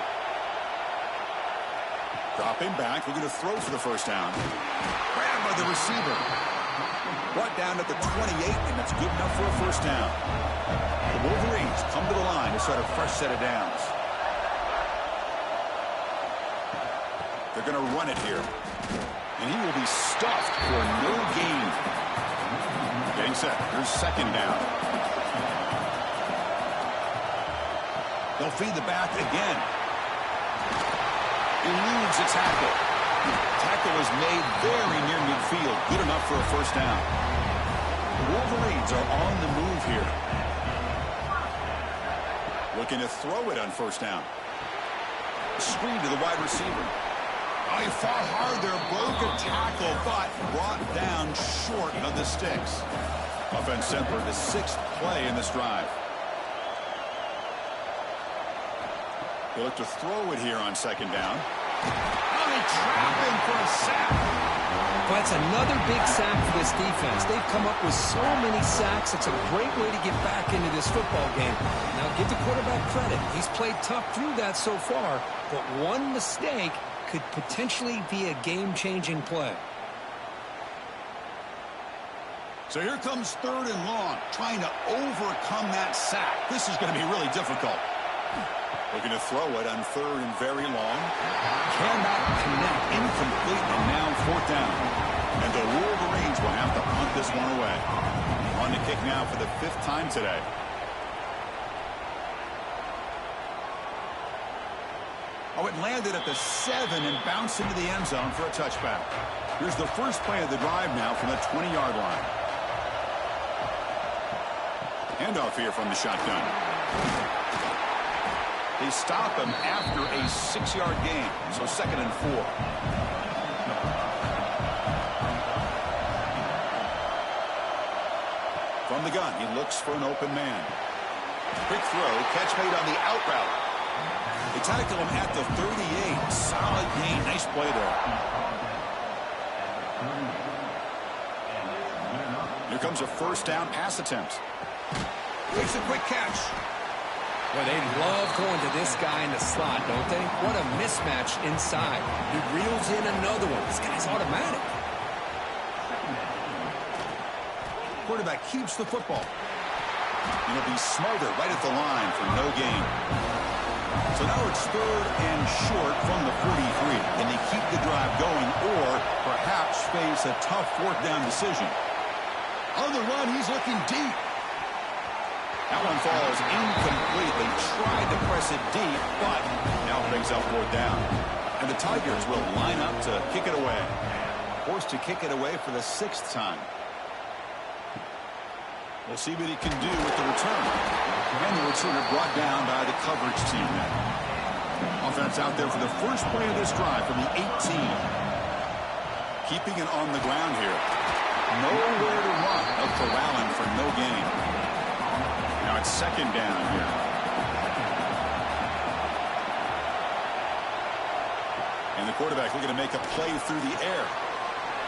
Dropping back. We're going to throw for the first down. Grabbed by the receiver. Brought down at the 28, and that's good enough for a first down. The Wolverines come to the line to start a fresh set of downs. They're going to run it here. And he will be stuffed for no gain. Getting set. Here's second down. They'll feed the back again. Eludes a tackle. Tackle is made very near midfield. Good enough for a first down. The Wolverines are on the move here. Looking to throw it on first down. Screen to the wide receiver. Oh, he fought hard there, broke a tackle, but brought down short of the sticks. Offense sent for the 6th play in this drive. They look to throw it here on second down. Oh, they trap him for a sack. Well, that's another big sack for this defense. They've come up with so many sacks. It's a great way to get back into this football game. Now, give the quarterback credit. He's played tough through that so far, but one mistake could potentially be a game-changing play. So here comes third and long, trying to overcome that sack. This is going to be really difficult. Looking to throw it on third and very long. Cannot connect, incomplete, and now fourth down. And the Wolverines will have to punt this one away. On the kick now for the 5th time today. Oh, it landed at the 7 and bounced into the end zone for a touchback. Here's the first play of the drive now from the 20-yard line. Handoff here from the shotgun. They stop him after a 6-yard gain, so 2nd and 4. From the gun, he looks for an open man. Quick throw, catch made on the out route. They tackle him at the 38. Solid gain. Nice play there. Here comes a first down pass attempt. Makes a quick catch. Well, they love going to this guy in the slot, don't they? What a mismatch inside. He reels in another one. This guy's automatic. Quarterback keeps the football. And he'll be smarter right at the line for no gain. So now it's third and short from the 43. Can they keep the drive going or perhaps face a tough fourth down decision? On the run, he's looking deep. That one falls incomplete. They tried to press it deep, but now brings up fourth down. And the Tigers will line up to kick it away. Forced to kick it away for the 6th time. We'll see what he can do with the return. And the returner brought down by the coverage team now. Offense out there for the first play of this drive from the 18. Keeping it on the ground here. Nowhere to run. They'll corral him for no gain. Now it's second down here. And the quarterback looking to make a play through the air.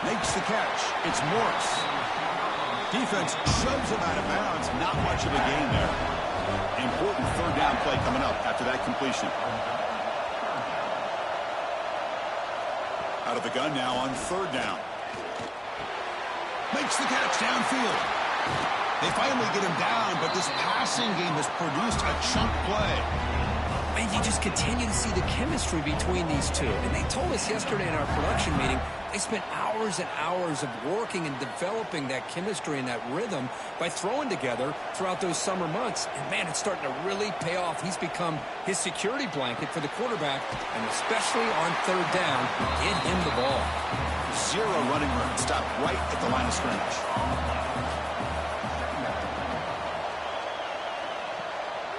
Makes the catch. It's Morris. Defense shoves him out of bounds. Not much of a gain there. Important third down play coming up after that completion. Out of the gun now on third down. Makes the catch downfield. They finally get him down, but this passing game has produced a chunk play. And you just continue to see the chemistry between these two. And they told us yesterday in our production meeting, they spent hours and hours of working and developing that chemistry and that rhythm by throwing together throughout those summer months. And, man, it's starting to really pay off. He's become his security blanket for the quarterback, and especially on third down, get him the ball. Zero running room. Stopped right at the line of scrimmage.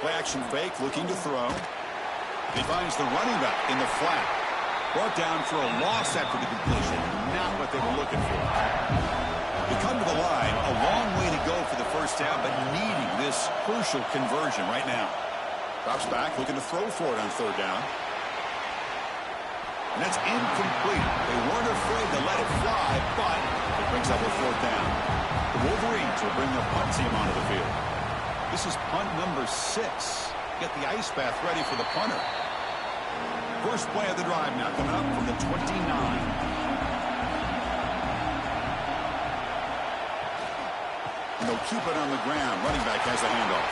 Play action fake, looking to throw. He finds the running back in the flat. Brought down for a loss after the completion. Not what they were looking for. They come to the line, a long way to go for the first down, but needing this crucial conversion right now. Drops back, looking to throw for it on third down. And that's incomplete. They weren't afraid to let it fly, but it brings up a fourth down. The Wolverines will bring their punt team onto the field. This is punt number 6. Get the ice bath ready for the punter. First play of the drive now coming up from the 29. And they'll keep it on the ground. Running back has the handoff.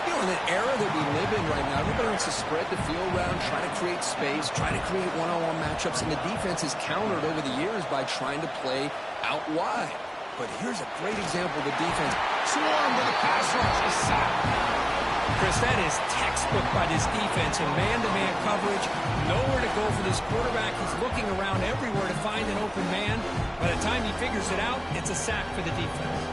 You know, in an era that we live in right now, everybody wants to spread the field around, try to create space, try to create one-on-one matchups, and the defense is countered over the years by trying to play out wide. But here's a great example of the defense. Swarm with a pass rush, a sack. Chris, that is textbook by this defense in man-to-man coverage. Nowhere to go for this quarterback. He's looking around everywhere to find an open man. By the time he figures it out, it's a sack for the defense.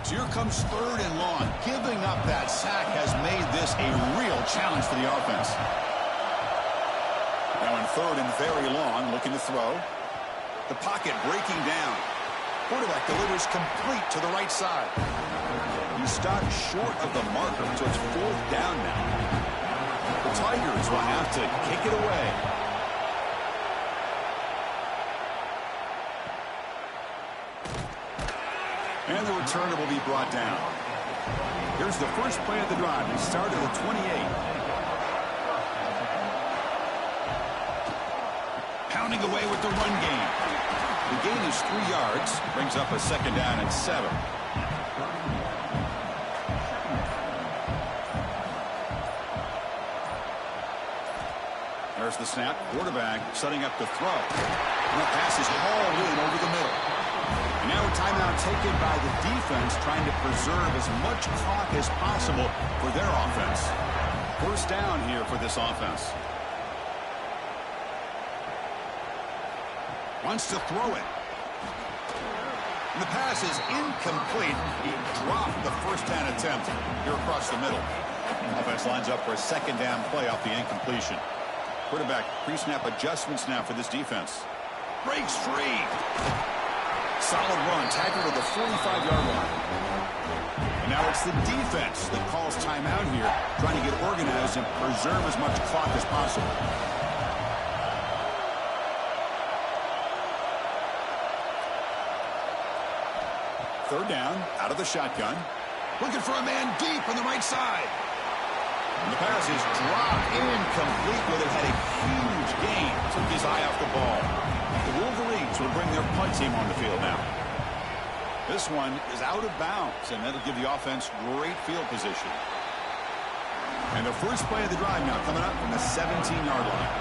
So here comes third and long. Giving up that sack has made this a real challenge for the offense. Now in third and very long, looking to throw. The pocket breaking down. Quarterback delivers complete to the right side. He stopped short of the marker, so it's fourth down now. The Tigers will have to kick it away. And the returner will be brought down. Here's the first play of the drive. They start at the 28. Pounding away with the run game. The gain is 3 yards. Brings up a second down and 7. There's the snap. Quarterback setting up to throw. And the pass is hauled in over the middle. And now a timeout taken by the defense, trying to preserve as much clock as possible for their offense. First down here for this offense. Wants to throw it. And the pass is incomplete. He dropped the first down attempt here across the middle. Offense lines up for a second down play off the incompletion. Quarterback pre-snap adjustments now for this defense. Breaks free. Solid run, tackled at the 45-yard line. And now it's the defense that calls timeout here, trying to get organized and preserve as much clock as possible. Third down, out of the shotgun. Looking for a man deep on the right side. And the pass is dropped incomplete, where they had a huge gain. Took his eye off the ball. The Wolverines will bring their punt team on the field now. This one is out of bounds, and that'll give the offense great field position. And the first play of the drive now coming up from the 17-yard line.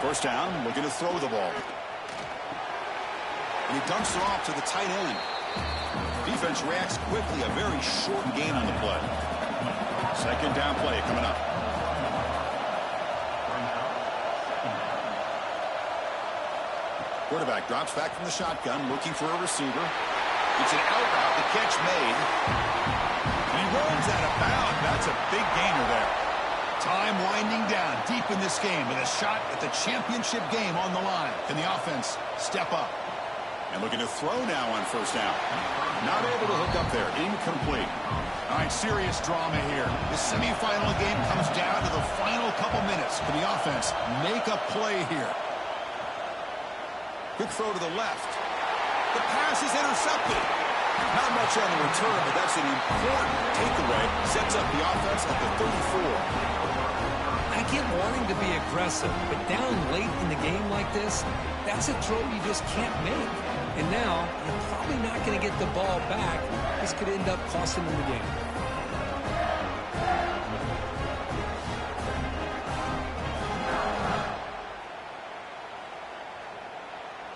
First down, looking to throw the ball. And he dumps it off to the tight end. Defense reacts quickly, a very short gain on the play. Second down play coming up. Quarterback drops back from the shotgun, looking for a receiver. It's an out route, the catch made. And he runs out of bounds. That's a big gainer there. Time winding down deep in this game with a shot at the championship game on the line. Can the offense step up? And looking to throw now on first down. Not able to hook up there. Incomplete. All right, serious drama here. The semifinal game comes down to the final couple minutes. Can the offense make a play here? Quick throw to the left. The pass is intercepted. Not much on the return, but that's an important takeaway. Sets up the offense at the 34. I get wanting to be aggressive, but down late in the game like this, that's a throw you just can't make. And now, you're probably not going to get the ball back. This could end up costing them the game.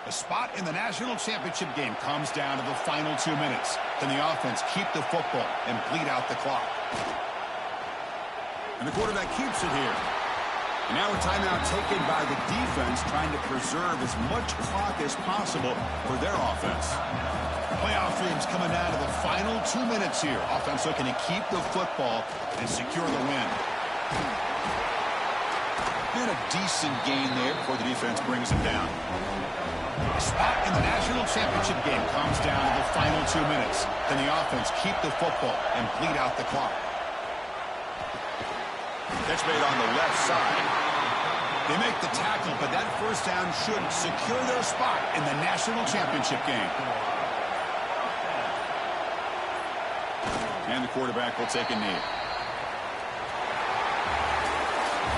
The spot in the national championship game comes down to the final 2 minutes. Can the offense keep the football and bleed out the clock? And the quarterback keeps it here. And now a timeout taken by the defense, trying to preserve as much clock as possible for their offense. Playoff dreams coming down to the final 2 minutes here. Offense looking to keep the football and secure the win. And a decent gain there before the defense brings him down. A spot in the national championship game comes down to the final 2 minutes. Can the offense keep the football and bleed out the clock? Catch made on the left side. They make the tackle, but that first down should secure their spot in the national championship game. And the quarterback will take a knee.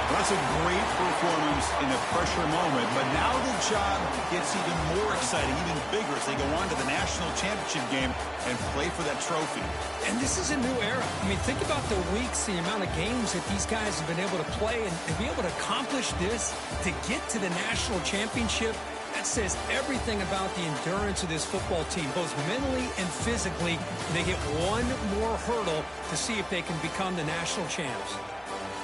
Well, that's a great performance in a pressure moment, but now the job gets even more exciting, even bigger as they go on to the national championship game and play for that trophy. And this is a new era. I mean, think about the weeks, the amount of games that these guys have been able to play and be able to accomplish this, to get to the national championship. That says everything about the endurance of this football team, both mentally and physically. They get one more hurdle to see if they can become the national champs.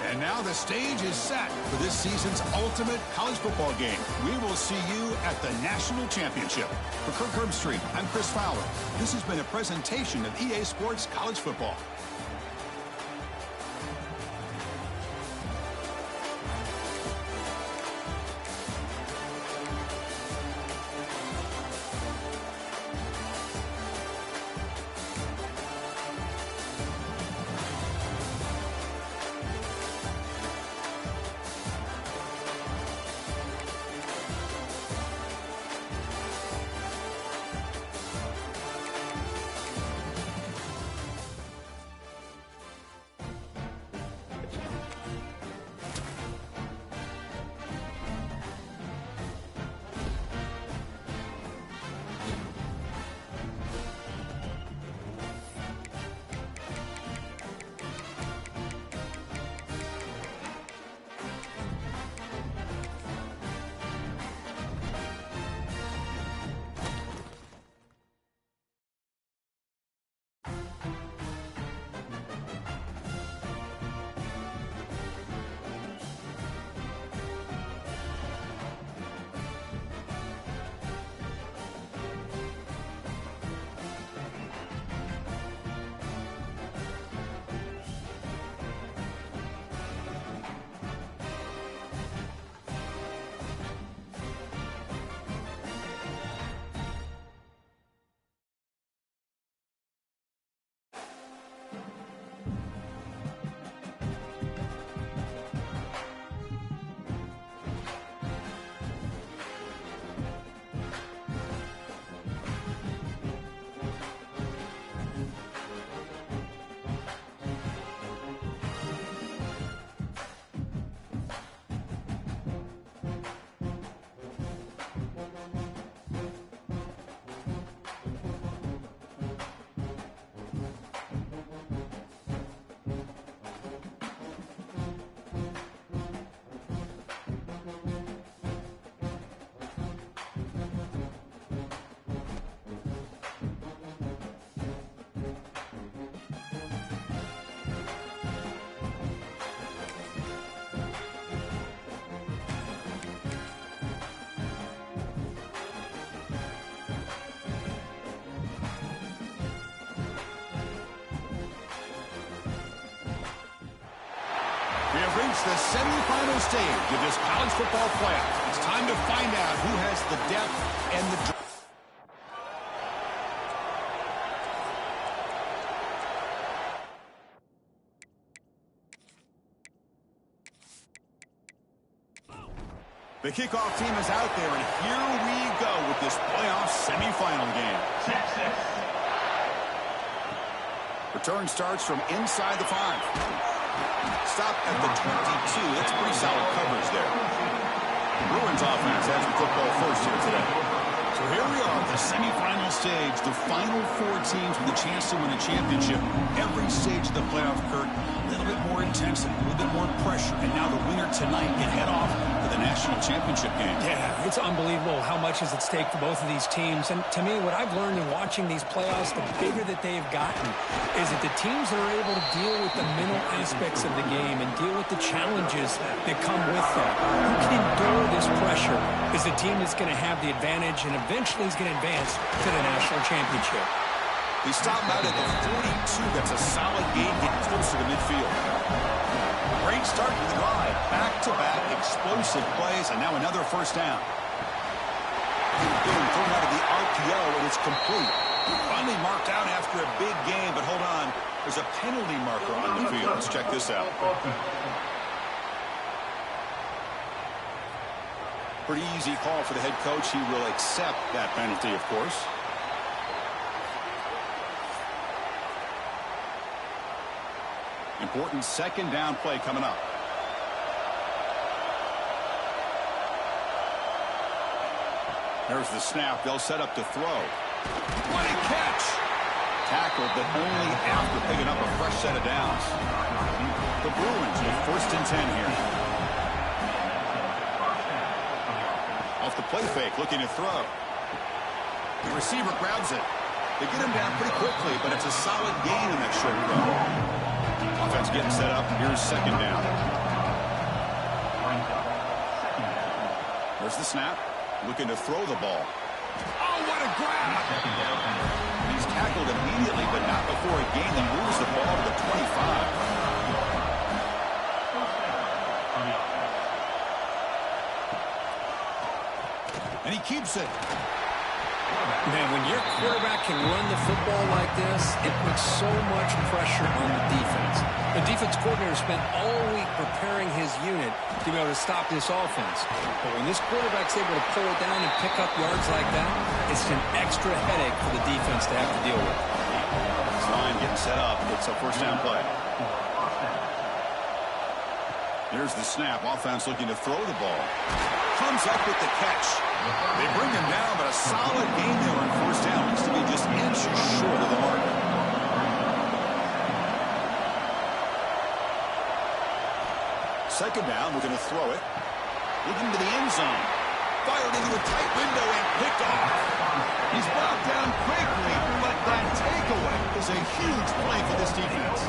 And now the stage is set for this season's ultimate college football game. We will see you at the national championship. For Kirk Herbstreit, I'm Chris Fowler. This has been a presentation of EA Sports College Football. We have reached the semifinal stage of this college football playoff. It's time to find out who has the depth and the drive. The kickoff team is out there, and here we go with this playoff semifinal game. Return starts from inside the 5. Stop at the 22. That's pretty solid coverage there. The Bruins offense has the football first here today. So here we are at the semifinal stage, the final 4 teams with a chance to win a championship. Every stage of the playoff, Kirk, a little bit more intensity, a little bit more pressure, and now the winner tonight can head off to the national championship game. Yeah, it's unbelievable how much is at stake for both of these teams. And to me, what I've learned in watching these playoffs, the bigger that they've gotten, is that the teams that are able to deal with the mental aspects of the game and deal with the challenges that come with that, who can endure this pressure, is the team that's going to have the advantage and eventually is going to advance to the national championship. He stopped out at the 42. That's a solid gain, getting closer to midfield. Great start to the drive. Back-to-back explosive plays, and now another first down. Boom, thrown out of the RPO, and it's complete. Finally marked out after a big game, but hold on. There's a penalty marker on the field. Let's check this out. Pretty easy call for the head coach. He will accept that penalty, of course. Important second down play coming up. There's the snap. They'll set up to throw. What a catch! Tackled, but only after picking up a fresh set of downs. The Bruins with 1st and 10 here. Off the play fake, looking to throw. The receiver grabs it. They get him down pretty quickly, but it's a solid gain in that short throw. Offense getting set up. Here's second down. There's the snap. Looking to throw the ball. Oh, what a grab! He's tackled immediately, but not before a gain. He moves the ball to the 25. And he keeps it. Man, when your quarterback can run the football like this, it puts so much pressure on the defense. The defense coordinator spent all week preparing his unit to be able to stop this offense. But when this quarterback's able to pull it down and pick up yards like that, it's an extra headache for the defense to have to deal with. This line getting set up. It's a first down play. Here's the snap. Offense looking to throw the ball. Comes up with the catch. They bring him down, but a solid gain there on first down. Looks to be just inches short of the mark. Second down, we're going to throw it. Looking to the end zone. Fired into a tight window and picked off. He's brought down quickly, but that takeaway is a huge play for this defense.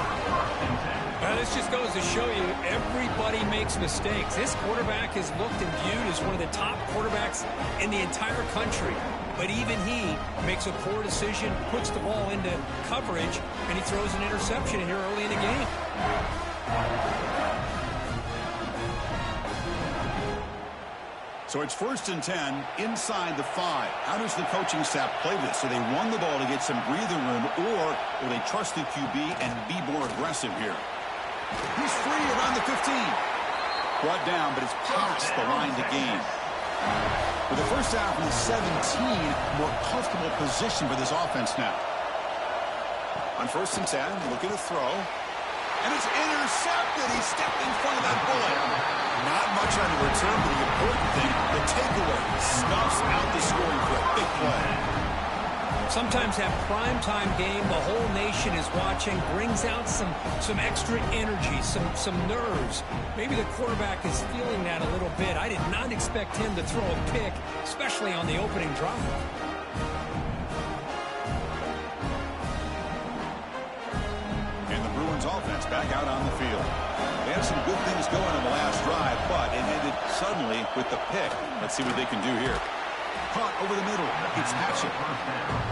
This just goes to show you everybody makes mistakes. This quarterback is looked and viewed as one of the top quarterbacks in the entire country. But even he makes a poor decision, puts the ball into coverage, and he throws an interception here early in the game. So it's 1st and 10 inside the 5. How does the coaching staff play this? So they run the ball to get some breathing room, or will they trust the QB and be more aggressive here? He's free around the 15. Brought down, but it's past the line to gain. With the first down from the 17, more comfortable position for this offense now. On 1st and 10, looking to throw. And it's intercepted. He stepped in front of that bullet. Not much on the return, but the important thing, the takeaway, snuffs out the scoring for a big play. Sometimes that primetime game, the whole nation is watching, brings out some extra energy, some nerves. Maybe the quarterback is feeling that a little bit. I did not expect him to throw a pick, especially on the opening drive. And the Bruins offense back out on the field. They had some good things going on the last drive, but it ended suddenly with the pick. Let's see what they can do here. Caught over the middle. It's Hatchett.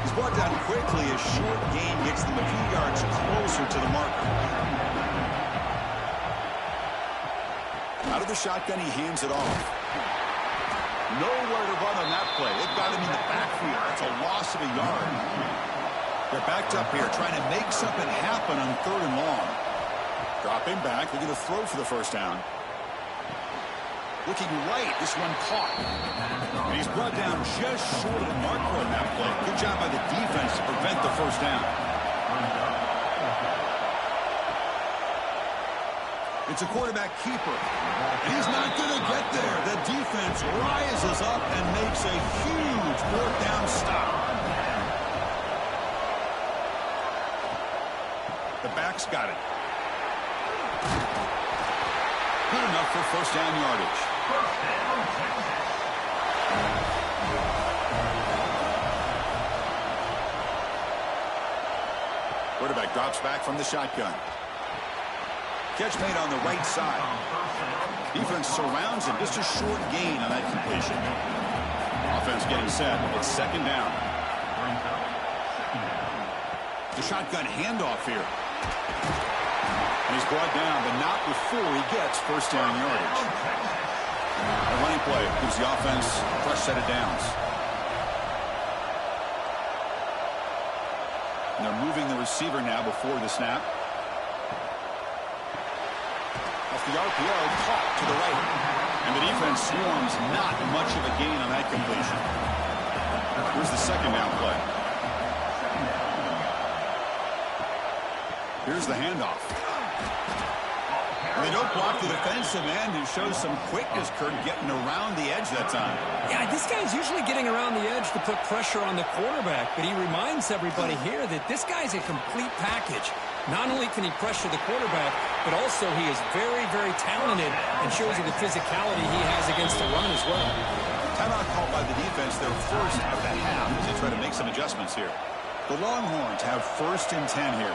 He's brought down quickly. A short gain gets them a few yards closer to the marker. Out of the shotgun, he hands it off. Nowhere to run on that play. They've got him in the backfield. That's a loss of a yard. They're backed up here, trying to make something happen on 3rd and long. Dropping back. They're going to throw for the first down. Looking right, this one caught. And he's brought down just short of the marker on that play. Good job by the defense to prevent the first down. It's a quarterback keeper. And he's not going to get there. The defense rises up and makes a huge 4th down stop. The back's got it. Good enough for first down yardage. Quarterback drops back from the shotgun. Catch made on the right side. Defense surrounds him. Just a short gain on that completion. Offense getting set. It's second down. The shotgun handoff here. And he's brought down, but not before he gets first down yardage. A running play gives the offense a fresh set of downs. And they're moving the receiver now before the snap. Off the RPO, caught to the right. And the defense swarms, not much of a gain on that completion. Here's the second down play. Here's the handoff. And they don't block the defensive end, who shows some quickness, Kurt, getting around the edge that time. Yeah, this guy's usually getting around the edge to put pressure on the quarterback, but he reminds everybody here that this guy's a complete package. Not only can he pressure the quarterback, but also he is very, very talented and shows you the physicality he has against the run as well. Timeout called by the defense, their first at the half, as they try to make some adjustments here. The Longhorns have first and 10 here.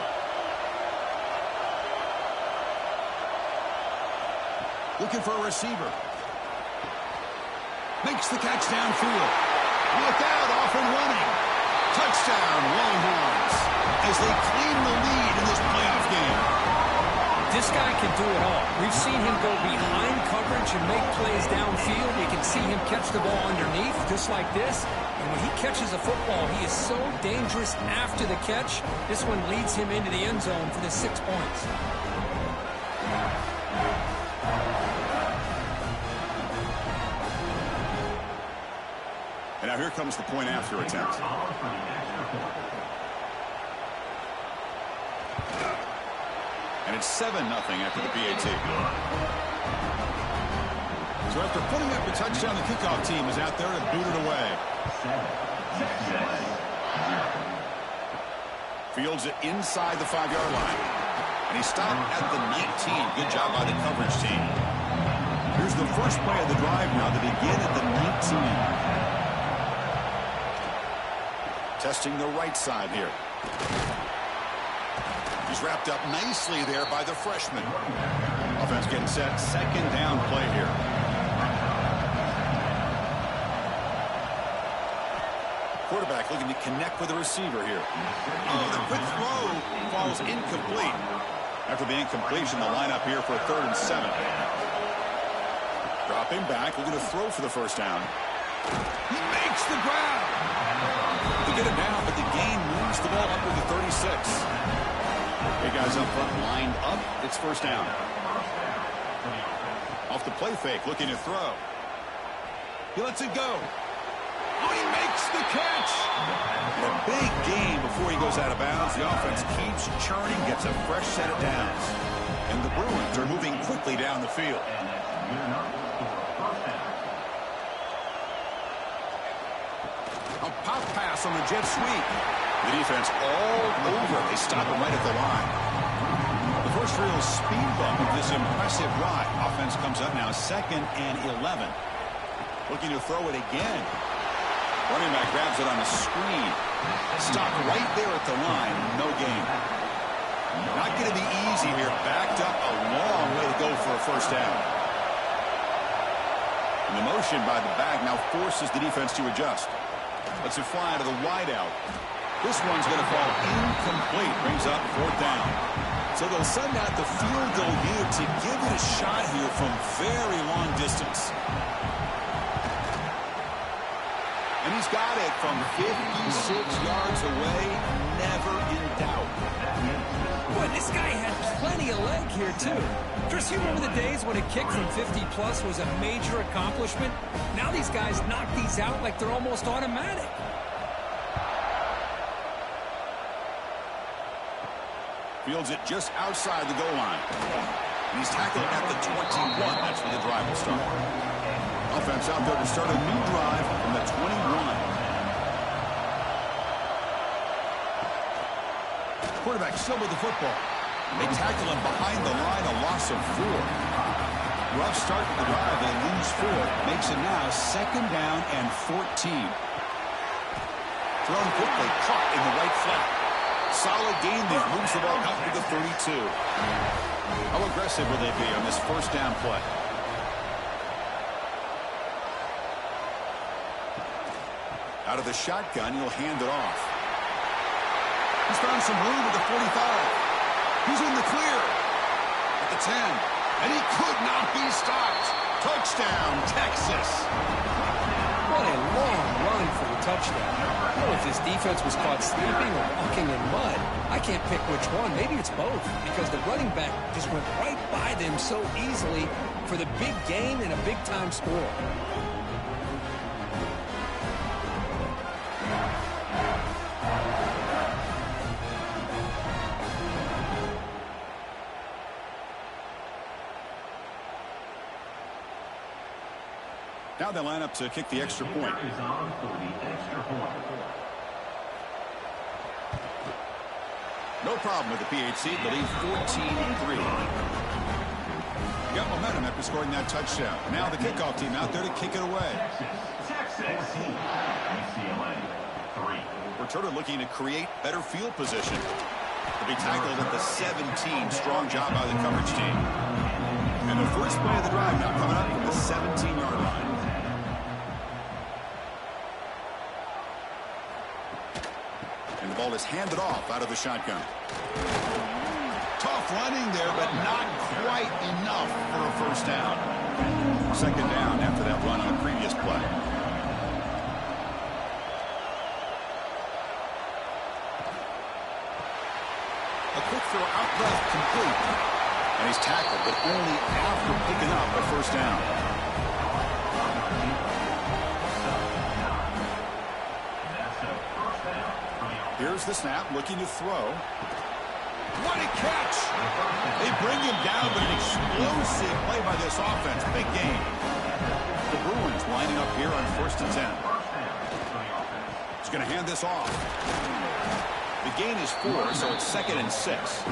Looking for a receiver. Makes the catch downfield. Look out, off and running. Touchdown, Longhorns, as they claim the lead in this playoff game. This guy can do it all. We've seen him go behind coverage and make plays downfield. We can see him catch the ball underneath, just like this. And when he catches a football, he is so dangerous after the catch. This one leads him into the end zone for the 6 points. And now here comes the point after attempt. And it's 7-0 after the PAT. So after putting up a touchdown, the kickoff team is out there to boot it away. Fields it inside the 5-yard line. And he stopped at the 19. Good job by the coverage team. Here's the first play of the drive now to begin at the 19. Testing the right side here. He's wrapped up nicely there by the freshman. Offense getting set. Second down play here. Quarterback looking to connect with the receiver here. Oh, the quick throw falls incomplete. After the incompletion, the lineup here for a 3rd and 7. Dropping back, looking to throw for the first down. He makes the grab. To get it down, but the gain moves the ball up to the 36. Hey, guys up front lined up. It's first down. Off the play fake, looking to throw. He lets it go. Oh, he makes the catch. A big gain before he goes out of bounds. The offense keeps churning, gets a fresh set of downs. And the Bruins are moving quickly down the field. A pop pass on the jet sweep. The defense all over. They stop him right at the line. The first real speed bump of this impressive ride. Offense comes up now 2nd and 11. Looking to throw it again. Running back grabs it on the screen. Stopped right there at the line. No gain. Not going to be easy here. Backed up a long way to go for a first down. And the motion by the back now forces the defense to adjust. Lets it fly out of the wideout. This one's going to fall incomplete. Brings up 4th down. So they'll send out the field goal unit to give it a shot here from very long distance. And he's got it from 56 yards away. Never in doubt. Boy, this guy had plenty of leg here, too. Chris, you remember the days when a kick from 50-plus was a major accomplishment? Now these guys knock these out like they're almost automatic. Fields it just outside the goal line. And he's tackled at the 21. That's where the drive will start. Offense out there to start a new drive from the 21. Quarterback still with the football. They tackle him behind the line, a loss loss of 4. Rough start to the drive. They lose 4. Makes it now 2nd down and 14. Thrown quickly, caught in the right flat. Solid gain there. Moves the ball out to the 32. How aggressive will they be on this first down play? Out of the shotgun, he'll hand it off. He's found some room at the 45. He's in the clear. At the 10. And he could not be stopped. Touchdown, Texas. What a long run for the touchdown. I don't know if this defense was caught sleeping or walking in mud. I can't pick which one. Maybe it's both, because the running back just went right by them so easily for the big gain and a big-time score. Now they line up to kick the extra point. No problem with the PHC, but lead 14-3. Got momentum after scoring that touchdown. Now the kickoff team out there to kick it away. Returner looking to create better field position. To be tackled at the 17. Strong job by the coverage team. And the first play of the drive now coming up from the 17-yard line. And the ball is handed off out of the shotgun. Tough running there, but not quite enough for a first down. 2nd down after that run on the previous play. A quick throw out left, complete. And he's tackled, but only after picking up a first down. Here's the snap, looking to throw. What a catch! They bring him down, but an explosive play by this offense. Big game. The Bruins lining up here on 1st and 10. He's going to hand this off. The gain is 4, so it's 2nd and 6.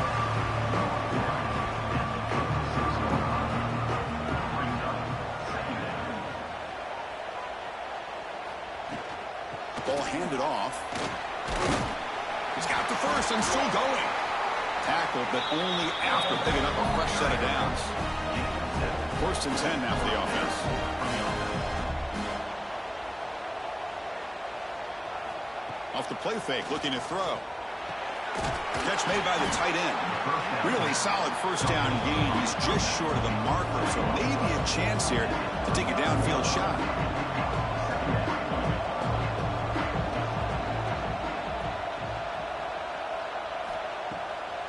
Ball handed off. He's got the first and still going. Tackled, but only after picking up a fresh set of downs. 1st and 10 now for the offense. Off the play fake, looking to throw. Catch made by the tight end. Really solid first down gain. He's just short of the marker, so maybe a chance here to take a downfield shot.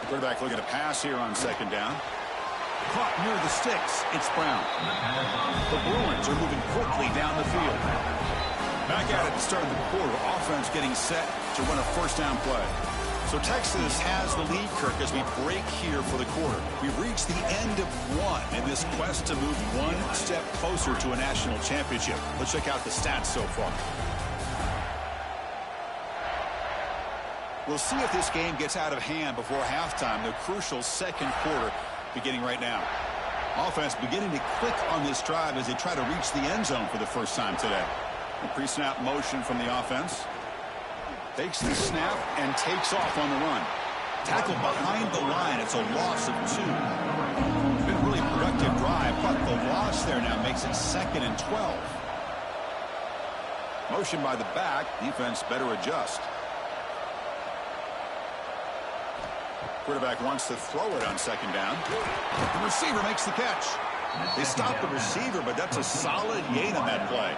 Quarterback looking to pass here on 2nd down. Caught near the sticks. It's Brown. The Bruins are moving quickly down the field. Back at it to start the quarter. Offense getting set to run a first down play. So Texas has the lead, Kirk, as we break here for the quarter. We've reached the end of one in this quest to move one step closer to a national championship. Let's check out the stats so far. We'll see if this game gets out of hand before halftime. The crucial 2nd quarter beginning right now. Offense beginning to click on this drive as they try to reach the end zone for the first time today. A pre-snap motion from the offense. Takes the snap and takes off on the run. Tackled behind the line. It's a loss of 2. Been a really productive drive, but the loss there now makes it 2nd and 12. Motion by the back. Defense better adjust. Quarterback wants to throw it on 2nd down. The receiver makes the catch. They stop the receiver, but that's a solid gain on that play.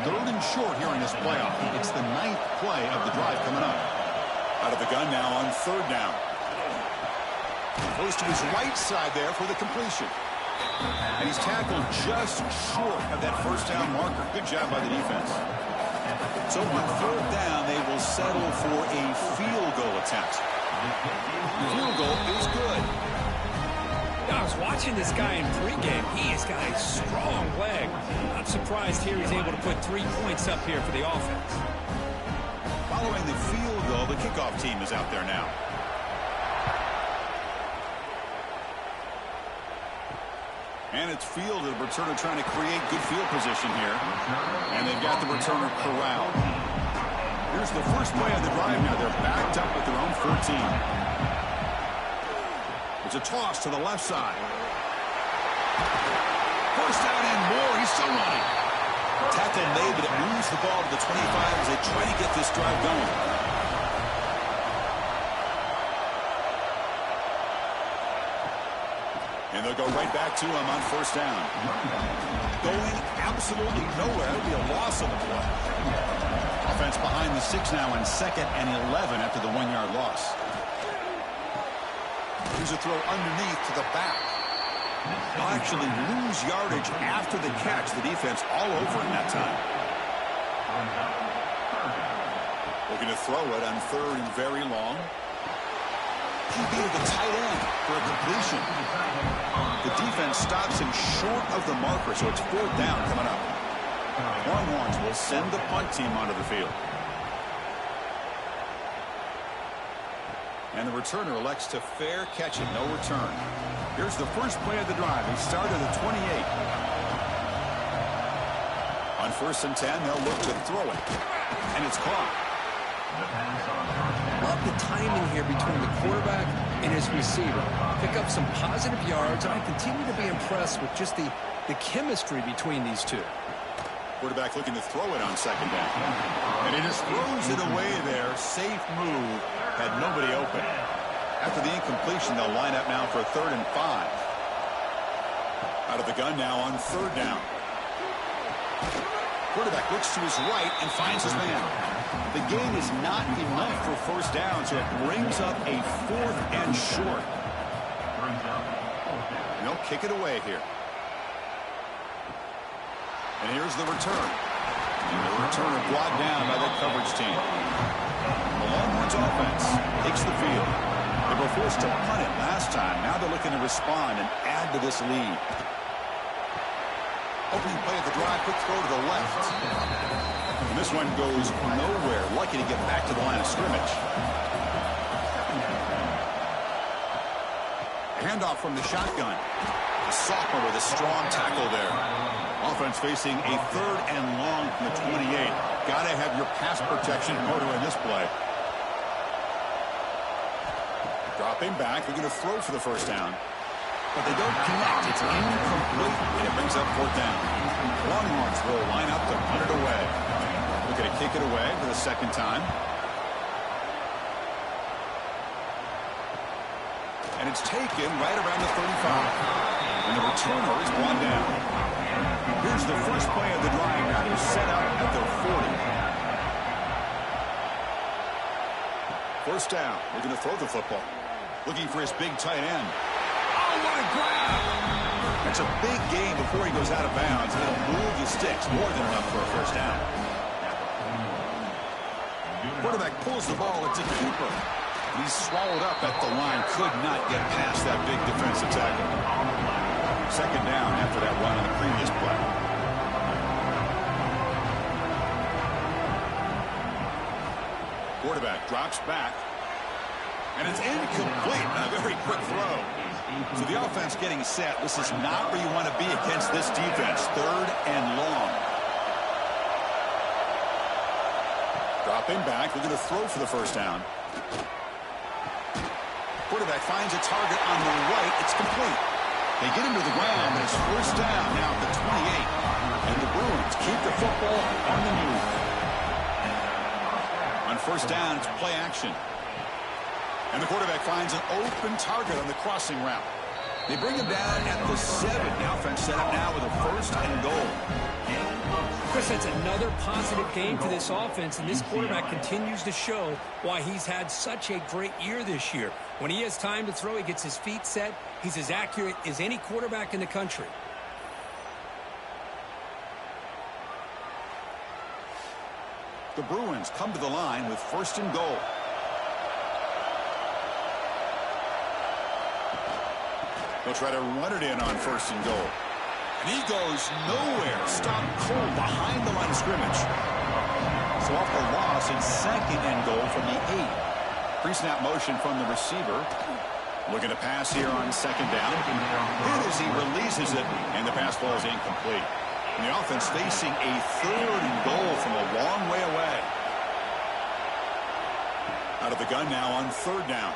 3rd and short here in this playoff. It's the 9th play of the drive coming up. Out of the gun now on 3rd down. Goes to his right side there for the completion. And he's tackled just short of that first down marker. Good job by the defense. So on 3rd down, they will settle for a field goal attempt. Field goal is good. I was watching this guy in pregame. He has got a strong leg. Not surprised here he's able to put 3 points up here for the offense. Following the field goal, the kickoff team is out there now. And it's fielded. The returner trying to create good field position here. And they've got the returner corralled. Here's the first play of the drive now. They're backed up at their own 14. It's a toss to the left side. First down and more. He's still running. Tackle made, but it moves the ball to the 25 as they try to get this drive going. And they'll go right back to him on first down. Going absolutely nowhere. That would be a loss of the play. Offense behind the 6 now on 2nd and 11 after the 1-yard loss. Here's a throw underneath to the back. They'll actually lose yardage after the catch. The defense all over in that time. Looking to throw it on 3rd and very long. He beat the tight end for a completion. The defense stops him short of the marker, so it's 4th down coming up. Longhorns will send the punt team onto the field. And the returner elects to fair catch it, no return. Here's the first play of the drive. They start at the 28. On 1st and 10, they'll look to throw it. And it's caught. Love the timing here between the quarterback and his receiver. Pick up some positive yards, and I continue to be impressed with just the chemistry between these two. Quarterback looking to throw it on 2nd down. And he just throws it away there. Safe move. Had nobody open. After the incompletion, they'll line up now for a 3rd and 5. Out of the gun now on 3rd down. Quarterback looks to his right and finds his man. The gain is not enough for first down, so it brings up a 4th and short. And they'll kick it away here. And here's the return. And the returner brought down by the coverage team. The Longhorns offense takes the field. They were forced to punt it last time. Now they're looking to respond and add to this lead. Opening play of the drive, quick throw to the left. And this one goes nowhere. Lucky to get back to the line of scrimmage. Handoff from the shotgun. The sophomore with a strong tackle there. Offense facing a 3rd and long from the 28. Got to have your pass protection in order in this play. Dropping back. They're going to throw for the first down. But they don't connect. It's incomplete, and it brings up 4th down. Longhorns will line up to punt it away. Looking to kick it away for the 2nd time. And it's taken right around the 35. And the returner is brought down. Here's the first play of the drive. Now they're set up at their 40. First down. They're going to throw the football. Looking for his big tight end. Oh, what a grab! That's a big gain before he goes out of bounds. He'll move the sticks. More than enough for a first down. Quarterback pulls the ball. It's a keeper. He's swallowed up at the line. Could not get past that big defensive tackle. 2nd down after that run on the previous play. Quarterback drops back. And it's incomplete. A very quick throw. So the offense getting set. This is not where you want to be against this defense. 3rd and long. Dropping back. They're going to throw for the first down. Quarterback finds a target on the right. It's complete. They get him to the ground, and it's first down now at the 28. And the Bruins keep the football on the move. On first down, it's play action. And the quarterback finds an open target on the crossing route. They bring him down at the 7. The offense set up now with a 1st and goal. Chris, that's another positive game for this offense, and this quarterback continues to show why he's had such a great year this year. When he has time to throw, he gets his feet set. He's as accurate as any quarterback in the country. The Bruins come to the line with 1st and goal. They'll try to run it in on 1st and goal. And he goes nowhere. Stopped cold behind the line of scrimmage. So off the loss, it's 2nd and goal from the 8. Pre-snap motion from the receiver. Looking to pass here on 2nd down. Hit as he released misses it, and the pass ball is incomplete. And the offense facing a 3rd and goal from a long way away. Out of the gun now on 3rd down.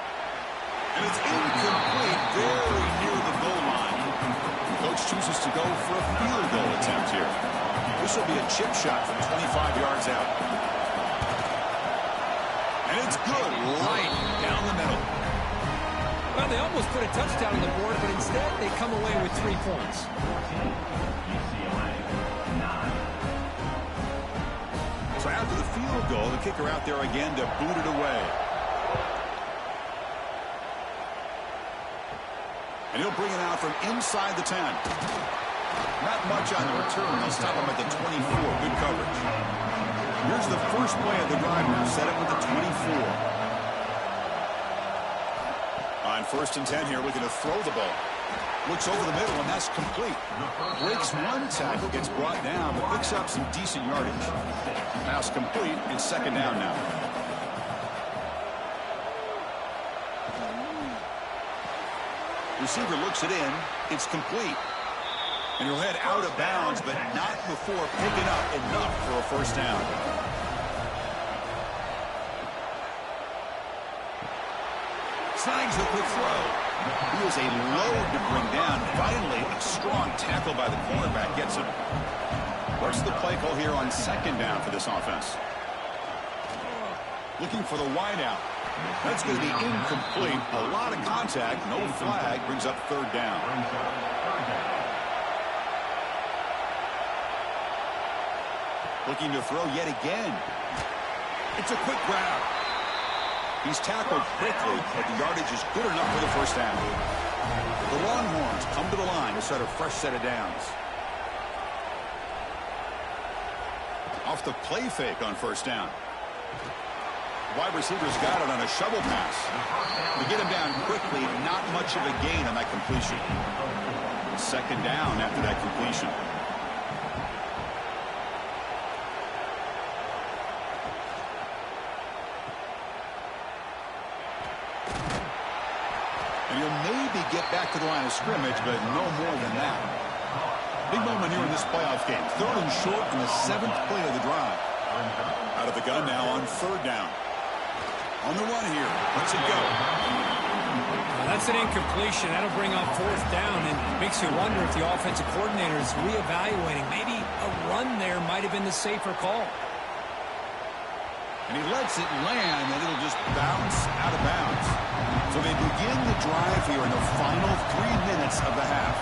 And it's incomplete, very near the goal line. The coach chooses to go for a field goal attempt here. This will be a chip shot from 25 yards out. And it's good, right down the middle. Well, they almost put a touchdown on the board, but instead they come away with 3 points. So after the field goal, the kicker out there again to boot it away. And he'll bring it out from inside the 10. Not much on the return. They'll stop him at the 24. Good coverage. Here's the first play of the drive now. Set up with the 24. On 1st and 10 here, looking to throw the ball. Looks over the middle, and that's complete. Breaks one tackle, gets brought down, but picks up some decent yardage. Pass complete, and 2nd down now. Receiver looks it in. It's complete. And he'll head out of bounds, but not before picking up enough for a 1st down. Signs the quick throw. He was a load to bring down. Finally, a strong tackle by the cornerback gets him. What's the play call here on 2nd down for this offense? Looking for the wideout. That's going to be incomplete. A lot of contact. No flag. Brings up 3rd down. Looking to throw yet again. It's a quick grab. He's tackled quickly, but the yardage is good enough for the 1st down. The Longhorns come to the line to start a fresh set of downs. Off the play fake on 1st down. Wide receiver's got it on a shovel pass. To get him down quickly, not much of a gain on that completion. 2nd down after that completion. And he'll maybe get back to the line of scrimmage, but no more than that. Big moment here in this playoff game. 3rd and short in the 7th play of the drive. Out of the gun now on 3rd down. On the run here. Let's it go. Well, that's an incompletion. That'll bring up 4th down, and makes you wonder if the offensive coordinator is reevaluating. Maybe a run there might have been the safer call. And he lets it land, and it'll just bounce out of bounds. So they begin the drive here in the final 3 minutes of the half.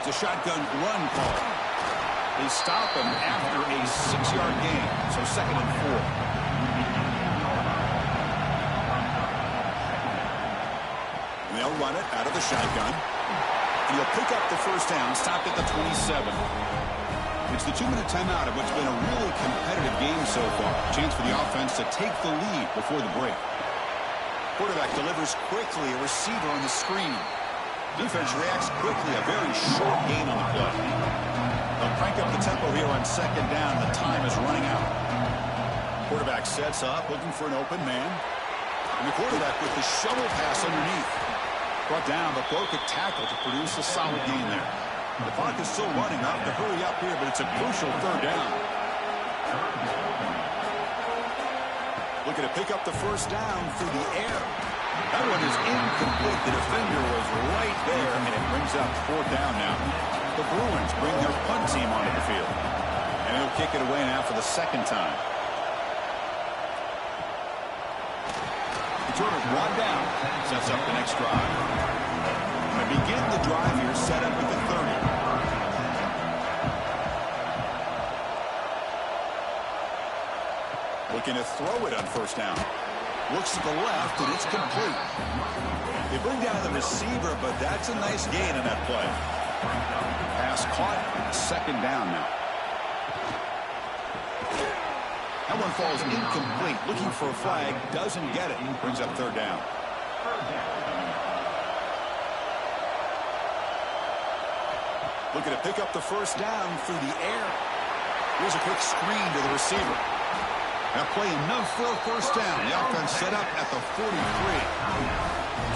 It's a shotgun run call. They stop him after a 6-yard gain, so 2nd and 4. They'll run it out of the shotgun. And he'll pick up the 1st down, stopped at the 27. It's the 2-minute timeout of what's been a really competitive game so far. Chance for the offense to take the lead before the break. Quarterback delivers quickly, a receiver on the screen. Defense reacts quickly, a very short gain on the play. They'll crank up the tempo here on 2nd down. The time is running out. Quarterback sets up, looking for an open man. And the quarterback with the shovel pass underneath. Brought down, but broke a tackle to produce a solid gain there. The clock is still running. Not to hurry up here, but it's a crucial 3rd down. Looking to pick up the 1st down through the air. That one is incomplete. The defender was right there, and it brings up 4th down now. The Bruins bring their punt team onto the field. And he'll kick it away now for the 2nd time. Returner brought down. Sets up the next drive. And begin the drive here, set up at the 30. Looking to throw it on 1st down. Looks to the left, and it's complete. They bring down the receiver, but that's a nice gain in that play. Pass caught, 2nd down now. That one falls incomplete. Looking for a flag, doesn't get it. Brings up 3rd down. Looking to pick up the 1st down through the air. Here's a quick screen to the receiver. That play enough for a 1st down. The offense set up at the 43.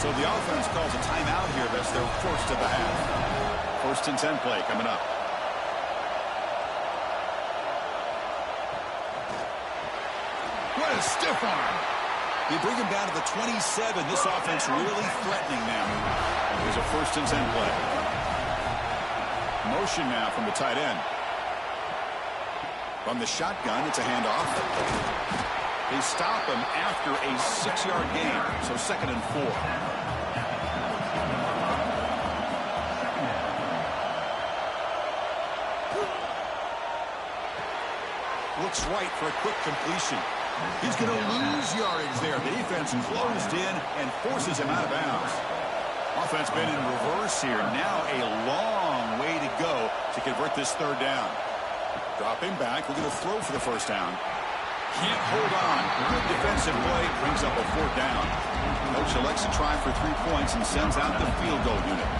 So the offense calls a timeout here. That's their 1st of the half. First and 10 play coming up. What a stiff arm. You bring him down to the 27. This offense really threatening now. Here's a first and 10 play. Motion now from the tight end. From the shotgun, it's a handoff. They stop him after a 6-yard gain, so 2nd and 4. Looks right for a quick completion. He's going to lose yardage there. The defense closed in and forces him out of bounds. Offense been in reverse here. Now a long way to go to convert this 3rd down. Dropping back. We're going to throw for the first down. Can't hold on. Good defensive play. Brings up a 4th down. Coach elects to try for 3 points and sends out the field goal unit.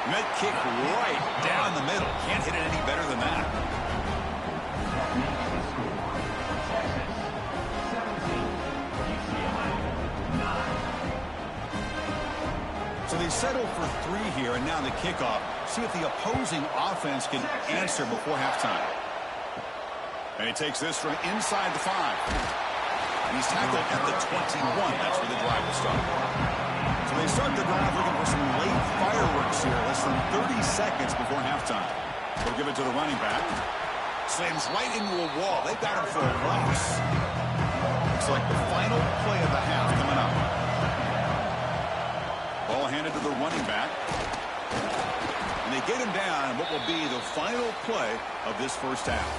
Med kick right down the middle. Can't hit it any better than that. So they settle for 3 here, and now the kickoff. See if the opposing offense can answer before halftime. And he takes this from inside the 5. And he's tackled at the 21. That's where the drive will start. So they start the drive looking for some late fireworks here. Less than 30 seconds before halftime. They'll give it to the running back. Slams right into a wall. They've got him for a loss. Looks like the final play of the half coming up. Ball handed to the running back. And they get him down in what will be the final play of this first half.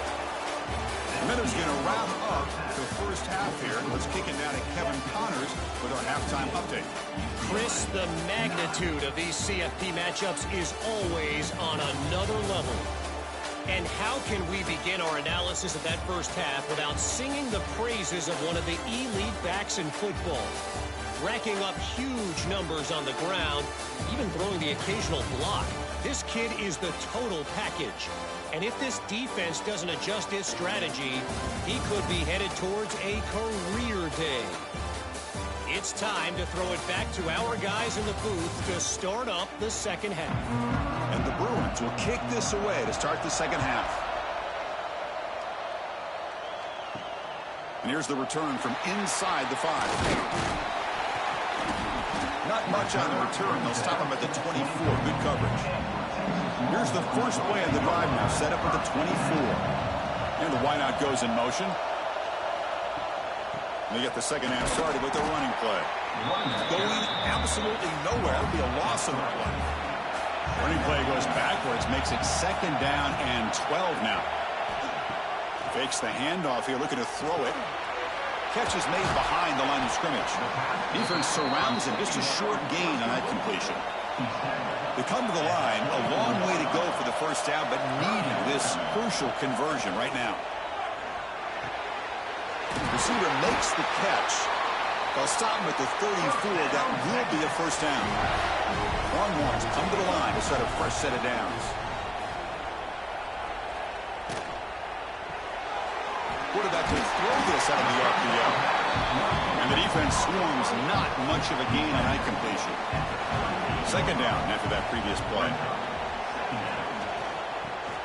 Miller's going to wrap up the first half here. Let's kick it down to Kevin Connors with our halftime update. Chris, the magnitude of these CFP matchups is always on another level. And how can we begin our analysis of that first half without singing the praises of one of the elite backs in football? Racking up huge numbers on the ground, even throwing the occasional block. This kid is the total package. And if this defense doesn't adjust its strategy, he could be headed towards a career day. It's time to throw it back to our guys in the booth to start up the second half. And the Bruins will kick this away to start the second half. And here's the return from inside the 5. Not much on the return. They'll stop him at the 24. Good coverage. Here's the first play of the drive now, set up at the 24. And the wideout goes in motion. They get the second half started with the running play. Going absolutely nowhere. That'll be a loss of the play. Running play goes backwards, makes it 2nd down and 12 now. Fakes the handoff here, looking to throw it. Catch is made behind the line of scrimmage. Defense surrounds him, just a short gain on that completion. They come to the line, a long way to go for the first down, but needing this crucial conversion right now. Receiver makes the catch. They'll stop him at the 34. That will be a first down. Longhorns come to the line to set a fresh set of downs. Quarterback will throw this out of the RPO. And the defense swarms, not much of a gain on that completion. Second down after that previous play.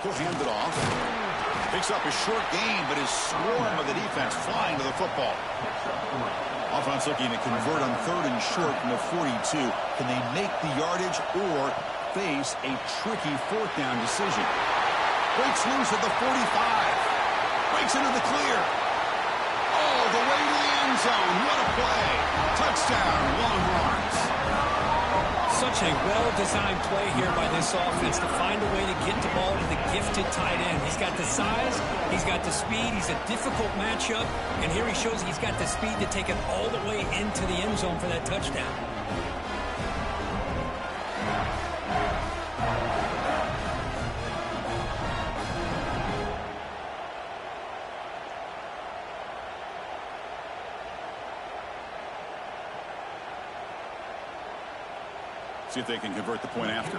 He'll hand it off. Picks up a short gain, but his swarm of the defense flying to the football. Offense looking to convert on 3rd and short from the 42. Can they make the yardage or face a tricky 4th down decision? Breaks loose at the 45. Breaks into the clear. All the way to the end zone. What a play. Touchdown, Longhorns. Such a well-designed play here by this offense to find a way to get the ball to the gifted tight end. He's got the size, he's got the speed, he's a difficult matchup, and here he shows he's got the speed to take it all the way into the end zone for that touchdown. See if they can convert the point after.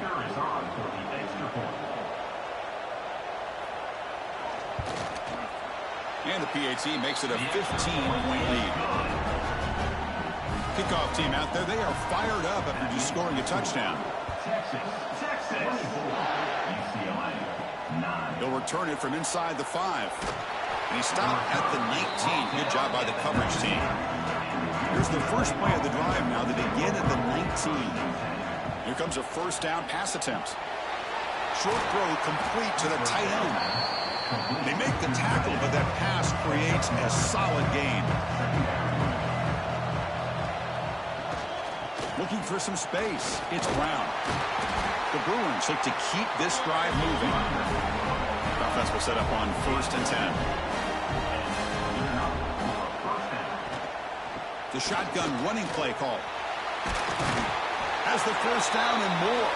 And the PAT makes it a 15-point lead. Kickoff team out there, they are fired up after just scoring a touchdown. He'll return it from inside the 5. And he stopped at the 19. Good job by the coverage team. Here's the first play of the drive now. They begin at the 19. Here comes a first down pass attempt. Short throw complete to the tight end. They make the tackle, but that pass creates a solid gain. Looking for some space. It's Brown. The Bruins look to keep this drive moving. Offense will set up on 1st and 10. The shotgun running play call. Has the first down and more.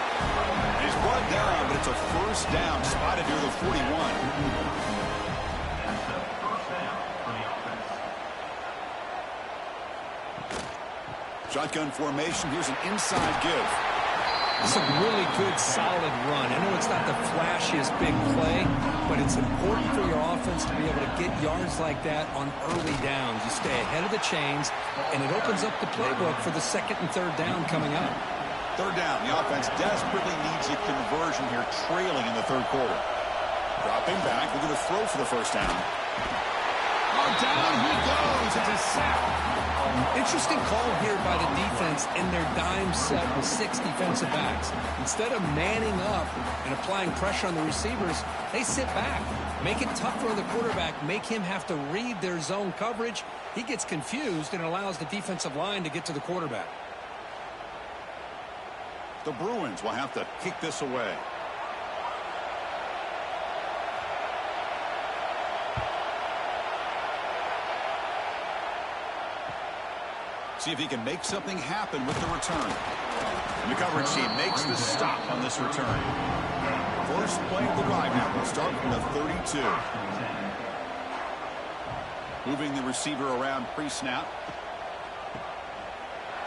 He's brought down, but it's a first down spotted near the 41. Shotgun formation. Here's an inside give. It's a really good, solid run. I know it's not the flashiest big play, but it's important for your offense to be able to get yards like that on early downs. You stay ahead of the chains, and it opens up the playbook for the 2nd and 3rd down coming up. 3rd down. The offense desperately needs a conversion here, trailing in the 3rd quarter. Dropping back. We're going to throw for the first down. Oh, down he goes. It's a sack. Interesting call here by the defense in their dime set with 6 defensive backs. Instead of manning up and applying pressure on the receivers, they sit back. Make it tougher on the quarterback. Make him have to read their zone coverage. He gets confused and allows the defensive line to get to the quarterback. The Bruins will have to kick this away. See if he can make something happen with the return. And the coverage team makes the stop on this return. First play of the drive now. We'll start from the 32. Moving the receiver around pre-snap.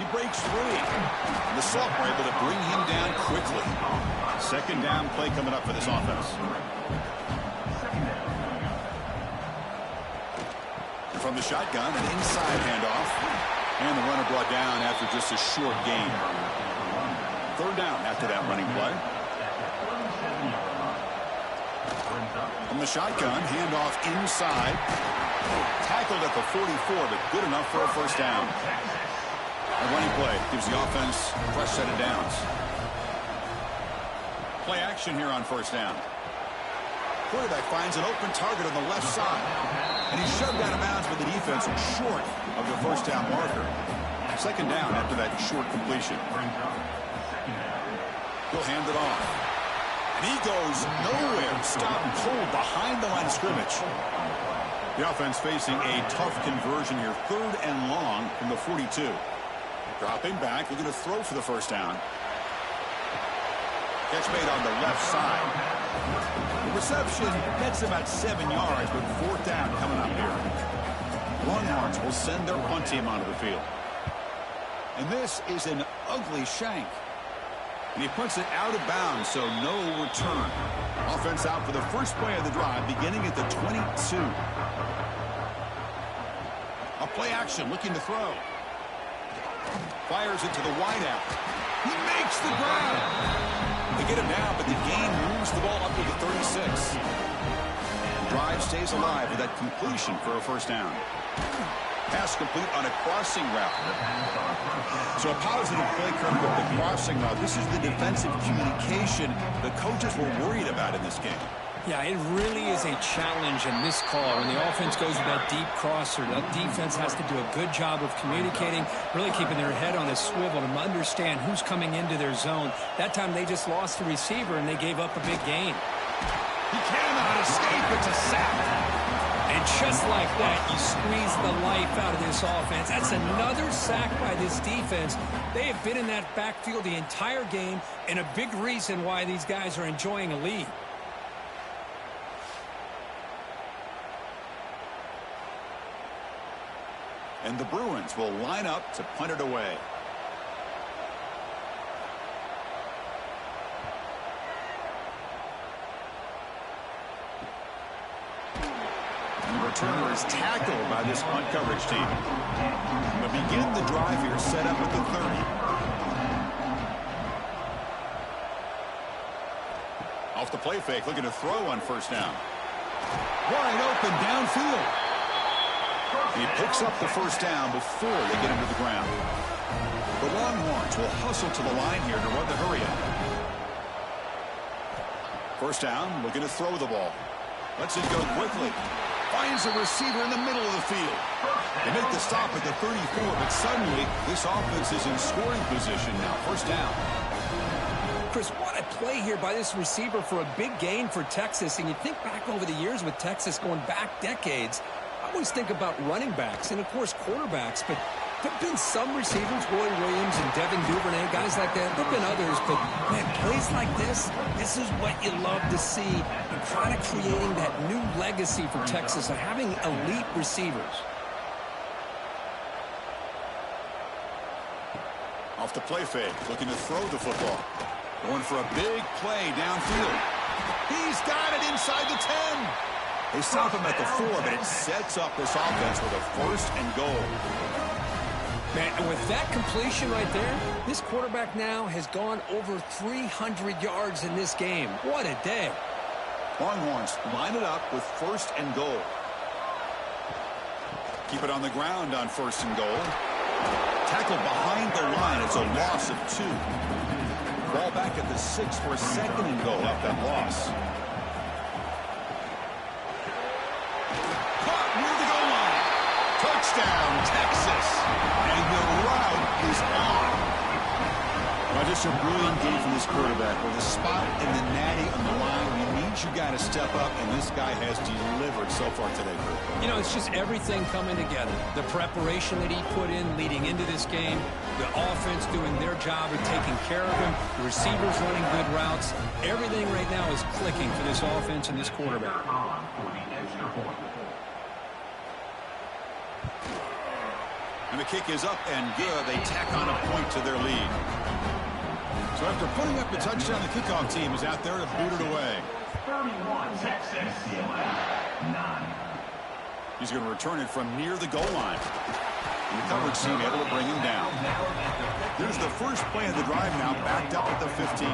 He breaks free. And the Salt were able to bring him down quickly. 2nd down play coming up for this offense. And from the shotgun, an inside handoff. And the runner brought down after just a short gain. 3rd down after that running play. From the shotgun, handoff inside. Tackled at the 44, but good enough for a first down. A running play gives the offense a fresh set of downs. Play action here on 1st down. Quarterback finds an open target on the left side. And he's shoved out of bounds with the defense short of the first down marker. 2nd down after that short completion. He'll hand it off. And he goes nowhere. Stop cold behind the line of scrimmage. The offense facing a tough conversion here. 3rd and long from the 42. Dropping back. We're going to throw for the first down. Catch made on the left side. The reception gets about 7 yards, but 4th down coming up here. Longhorns will send their punt team onto the field. And this is an ugly shank. And he puts it out of bounds, so no return. Offense out for the first play of the drive, beginning at the 22. A play action, looking to throw. Fires it to the wideout. He makes the grab. They get him down, but the gain moves the ball up to the 36. The drive stays alive with that completion for a first down. Pass complete on a crossing route. So a positive play curve with the crossing route. This is the defensive communication the coaches were worried about in this game. Yeah, it really is a challenge in this call. When the offense goes with that deep crosser, that defense has to do a good job of communicating, really keeping their head on a swivel to understand who's coming into their zone. That time they just lost the receiver and they gave up a big gain. He cannot escape. It's a sack. And just like that, you squeeze the life out of this offense. That's another sack by this defense. They have been in that backfield the entire game, and a big reason why these guys are enjoying a lead. And the Bruins will line up to punt it away. returner is tackled by this punt coverage team. But begin the drive here, set up at the 30. Off the play fake, looking to throw on first down. Wide open downfield. He picks up the first down before they get him to the ground. The Longhorns will hustle to the line here to run the hurry-up. First down, looking to throw the ball. Lets it go quickly. Finds a receiver in the middle of the field. They make the stop at the 34, but suddenly this offense is in scoring position now. First down. Chris, what a play here by this receiver for a big gain for Texas. And you think back over the years with Texas going back decades, I always think about running backs and, of course, quarterbacks. But there have been some receivers, Roy Williams and Devin Duvernay, guys like that. There have been others, but, man, plays like this is what you love to see. And kind of creating that new legacy for Texas of having elite receivers. Off the play fake, looking to throw the football. Going for a big play downfield. He's got it inside the 10. They stop him at the 4, but it sets up this offense with a first and goal. Man, and with that completion right there, this quarterback now has gone over 300 yards in this game. What a day. Longhorns line it up with first and goal. Keep it on the ground on first and goal. Tackled behind the line. It's a loss of 2. Ball back at the 6 for a second and goal up that loss. Caught near the goal line. Touchdown, Texas. And the route is on. Well, just a brilliant game from this quarterback. With a spot in the natty on the line, we need you guys to step up, and this guy has delivered so far today. You know, it's just everything coming together. The preparation that he put in leading into this game, the offense doing their job of taking care of him, the receivers running good routes. Everything right now is clicking for this offense and this quarterback. And the kick is up and good. They tack on a point to their lead. So after putting up the touchdown, the kickoff team is out there to boot it away. 31, Texas, 9. He's going to return it from near the goal line. And the coverage team able to bring him down. Here's the first play of the drive now, backed up at the 15.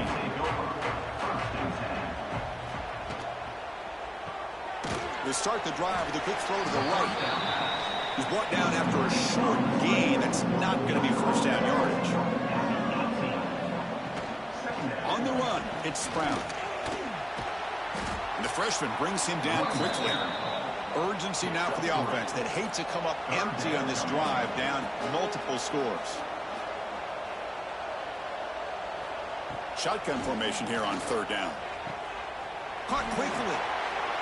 They start the drive with a quick throw to the right. He's brought down after a short gain. That's not going to be first down yardage. On the run, it's Brown. And the freshman brings him down quickly. Urgency now for the offense. They'd hate to come up empty on this drive, down multiple scores. Shotgun formation here on third down. Caught quickly.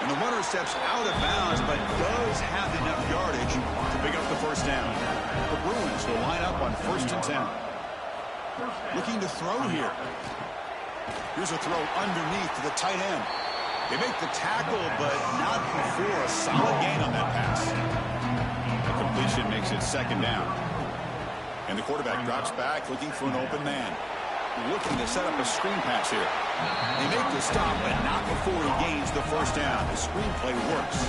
And the runner steps out of bounds, but does have enough yardage to pick up the first down. The Bruins will line up on first and 10. Looking to throw here. Here's a throw underneath to the tight end. They make the tackle, but not before a solid gain on that pass. The completion makes it second down. And the quarterback drops back, looking for an open man. Looking to set up a screen pass here. They make the stop, but not before he gains the first down. The screenplay works.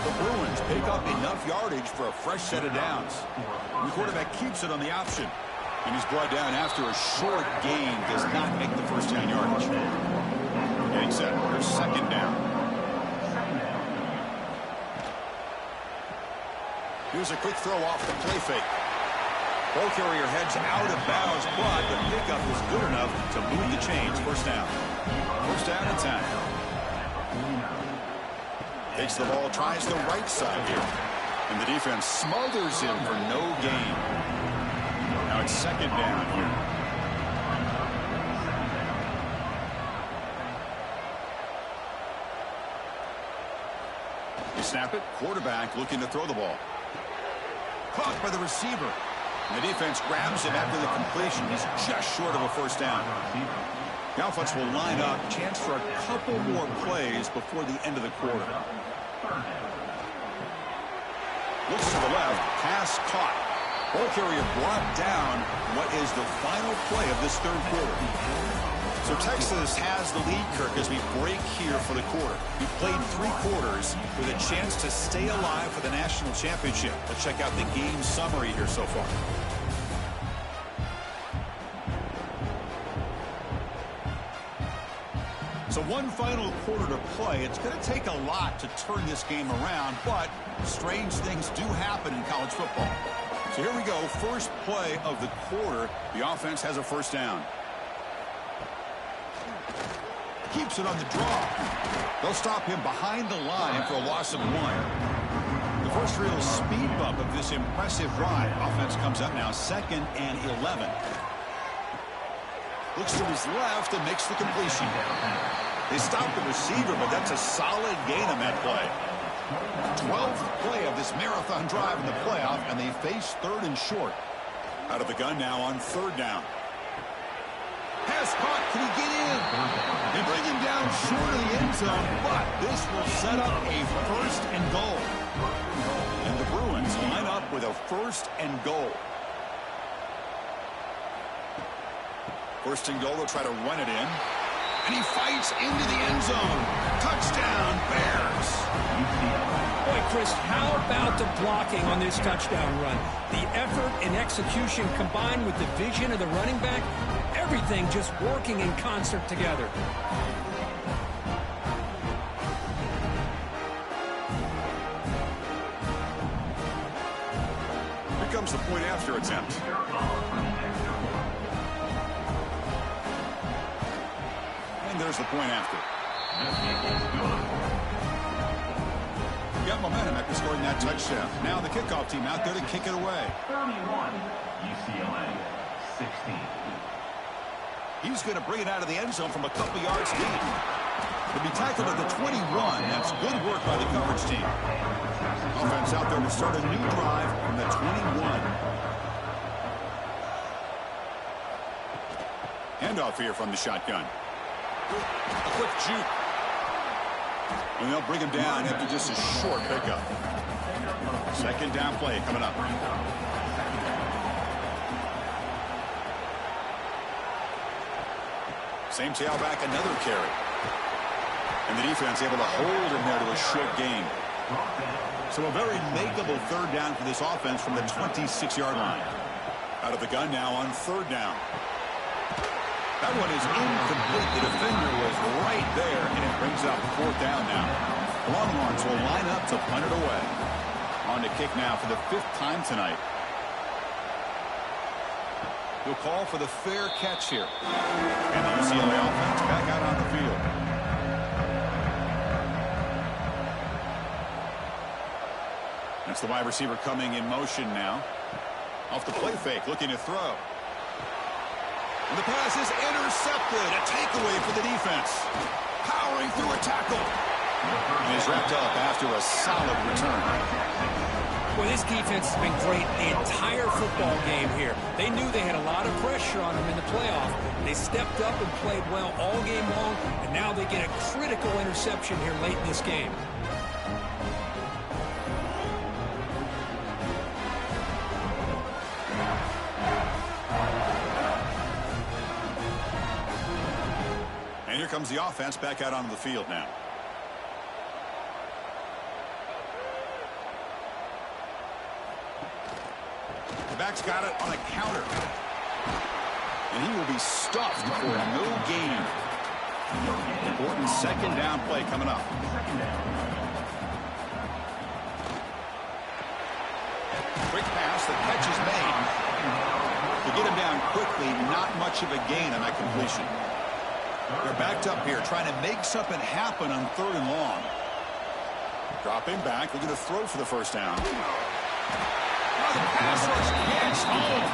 The Bruins pick up enough yardage for a fresh set of downs. And the quarterback keeps it on the option. And he's brought down after a short gain. Does not make the first down yardage. Getting set for second down. Here's a quick throw off the play fake. Ball carrier heads out of bounds, but the pickup is good enough to move the chains. First down. First down and 10. Takes the ball, tries the right side here. And the defense smothers him for no gain. Now it's second down here. You snap it. Quarterback looking to throw the ball. Caught by the receiver. And the defense grabs him after the completion. He's just short of a first down. The offense will line up. Chance for a couple more plays before the end of the quarter. Looks to the left. Pass caught. Ball carrier brought down. What is the final play of this third quarter? So Texas has the lead, Kirk, as we break here for the quarter. We played 3 quarters with a chance to stay alive for the national championship. Let's check out the game summary here so far. So one final quarter to play. It's going to take a lot to turn this game around, but strange things do happen in college football. So here we go, first play of the quarter. The offense has a first down. Keeps it on the draw. They'll stop him behind the line for a loss of 1. The first real speed bump of this impressive drive. Offense comes up now 2nd and 11. Looks to his left and makes the completion. They stopped the receiver, but that's a solid gain on that play. 12th play of this marathon drive in the playoff, and they face 3rd and short. Out of the gun now on 3rd down. Pass caught. Can he get in? They bring him down short of the end zone, but this will set up a 1st and goal. And the Bruins line up with a 1st and goal. 1st and goal, they'll try to run it in. And he fights into the end zone. Touchdown, Bears. Boy, Chris, how about the blocking on this touchdown run? The effort and execution combined with the vision of the running back, everything just working in concert together. Here comes the point after attempt. And there's the point after. Got momentum after scoring that touchdown. Now the kickoff team out there to kick it away. 31, UCLA, 16. He's going to bring it out of the end zone from a couple yards deep. He'll be tackled at the 21. That's good work by the coverage team. Offense out there to start a new drive from the 21. Handoff here from the shotgun. A quick juke. And they'll bring him down after just a short pickup. 2nd down play coming up. Same tailback, another carry. And the defense able to hold him there to a short gain. So a very makeable 3rd down for this offense from the 26-yard line. Out of the gun now on 3rd down. That one is incomplete. The defender was right there, and it brings up 4th down now. Longhorns will line up to punt it away. On to kick now for the 5th time tonight. He'll call for the fair catch here. And the UCLA offense back out on the field. That's the wide receiver coming in motion now. Off the play fake, looking to throw. And the pass is intercepted. A takeaway for the defense. Powering through a tackle. And he's wrapped up after a solid return. Well, this defense has been great the entire football game here. They knew they had a lot of pressure on them in the playoff. They stepped up and played well all game long, and now they get a critical interception here late in this game. And here comes the offense back out onto the field now. The back's got it on a counter. And he will be stuffed for no gain. Important 2nd down play coming up. Quick pass, the catch is made. To get him down quickly, not much of a gain on that completion. They're backed up here, trying to make something happen on 3rd and long. Dropping back, looking to throw for the 1st down. Oh, the pass rush gets home.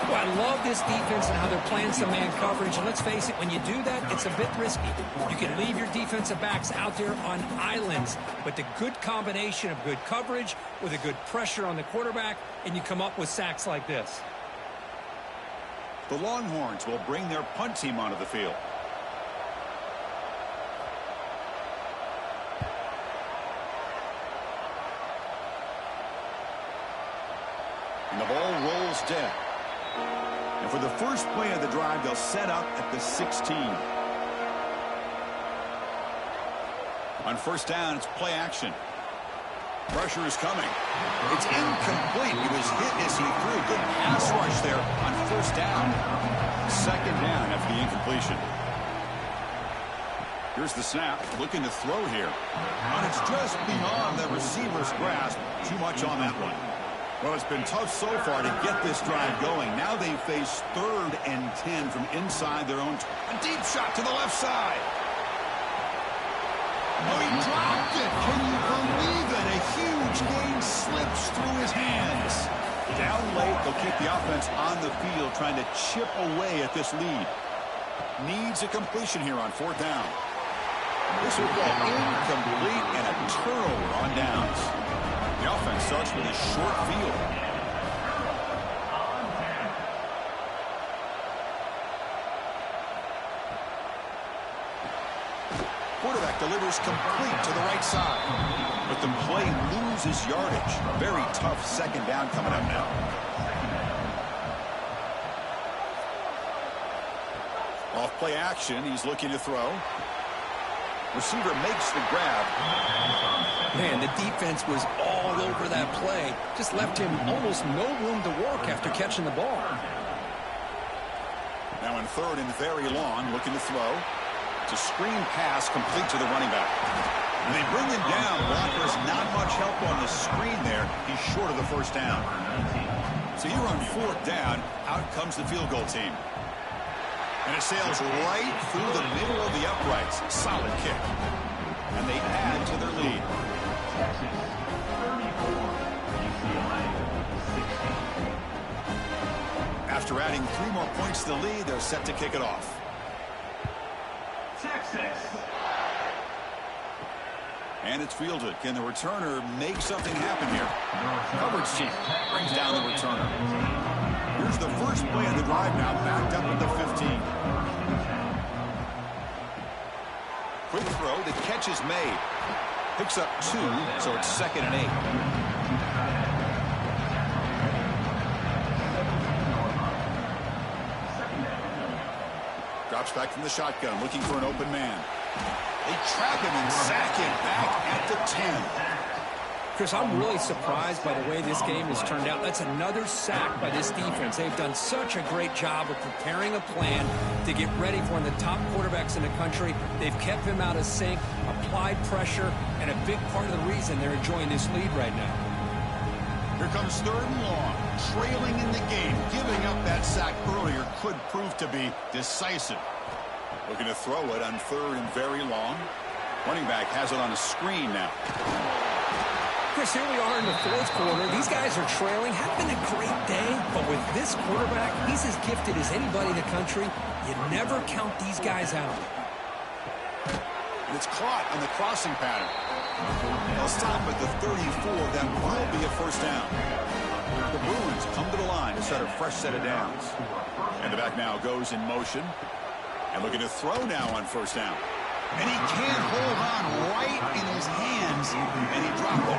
Well, I love this defense and how they're playing some man coverage. And let's face it, when you do that, it's a bit risky. You can leave your defensive backs out there on islands, but the good combination of good coverage with a good pressure on the quarterback, and you come up with sacks like this. The Longhorns will bring their punt team onto the field. And the ball rolls dead. And for the first play of the drive, they'll set up at the 16. On first down, it's play action. Pressure is coming. It's incomplete. He was hit as he threw a good pass rush there on first down. Second down after the incompletion. Here's the snap. Looking to throw here. And it's just beyond the receiver's grasp. Too much on that one. Well, it's been tough so far to get this drive going. Now they face 3rd and 10 from inside their own. A deep shot to the left side. Oh, he dropped it. Can you believe it? A huge gain slips through his hands. Down late, they'll keep the offense on the field trying to chip away at this lead. Needs a completion here on 4th down. This will go incomplete and a turnover on downs. The offense starts with a short field. Quarterback delivers complete to the right side. But the play loses yardage. Very tough second down coming up now. Off play action, he's looking to throw. Receiver makes the grab. Man, the defense was all over that play. Just left him almost no room to work after catching the ball. Now in 3rd and very long, looking to throw. It's a screen pass complete to the running back. And they bring him down. Blockers not much help on the screen there. He's short of the first down. So here on 4th down, out comes the field goal team. And it sails right through the middle of the uprights. Solid kick. And they add to their lead. Texas 34, UCLA 16. After adding 3 more points to the lead, they're set to kick it off. Texas. And it's fielded. Can the returner make something happen here? Coverage team brings down the returner. Here's the first play of the drive now, backed up at the 15. Quick throw, the catch is made. Picks up 2, so it's 2nd and 8. Drops back from the shotgun, looking for an open man. They trap him and sack him back at the 10. Chris, I'm really surprised by the way this game has turned out. That's another sack by this defense. They've done such a great job of preparing a plan to get ready for one of the top quarterbacks in the country. They've kept him out of sync, applied pressure, and a big part of the reason they're enjoying this lead right now. Here comes 3rd and long, trailing in the game. Giving up that sack earlier could prove to be decisive. Looking to throw it on 3rd and very long. Running back has it on a screen now. Chris, here we are in the 4th quarter. These guys are trailing. Having a great day, but with this quarterback, he's as gifted as anybody in the country. You never count these guys out. And it's caught on the crossing pattern. They'll stop at the 34. That will be a first down. The Bruins come to the line to start a fresh set of downs. And the back now goes in motion. And looking to throw now on first down. And he can't hold on right in his hands. And he dropped it.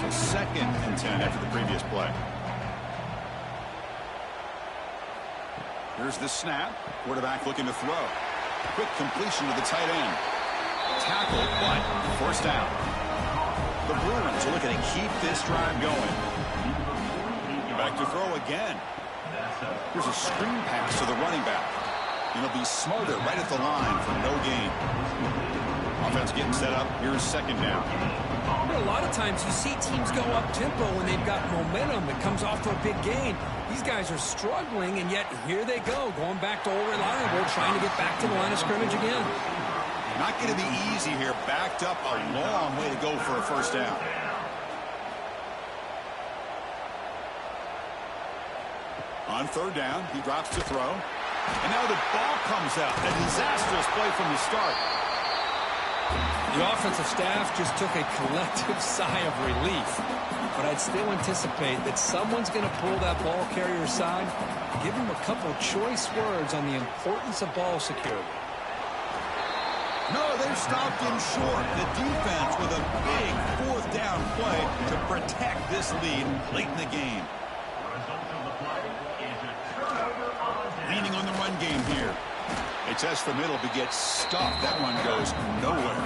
So 2nd and 10 after the previous play. Here's the snap. Quarterback looking to throw. Quick completion to the tight end. Tackle, but first down. The Bruins are looking to keep this drive going. Back to throw again. Here's a screen pass to the running back. It'll be smothered right at the line for no gain. Offense getting set up. Here's 2nd down. You know, a lot of times you see teams go up-tempo when they've got momentum that comes off for a big gain. These guys are struggling, and yet here they go, going back to old reliable, trying to get back to the line of scrimmage again. Not going to be easy here. Backed up a long way to go for a first down. On 3rd down, he drops to throw. And now the ball comes out. A disastrous play from the start. The offensive staff just took a collective sigh of relief. But I'd still anticipate that someone's going to pull that ball carrier aside, give him a couple choice words on the importance of ball security. No, they've stopped him short. The defense with a big 4th down play to protect this lead late in the game. Result of the play is a turnover on They test the middle but get stuffed. That one goes nowhere.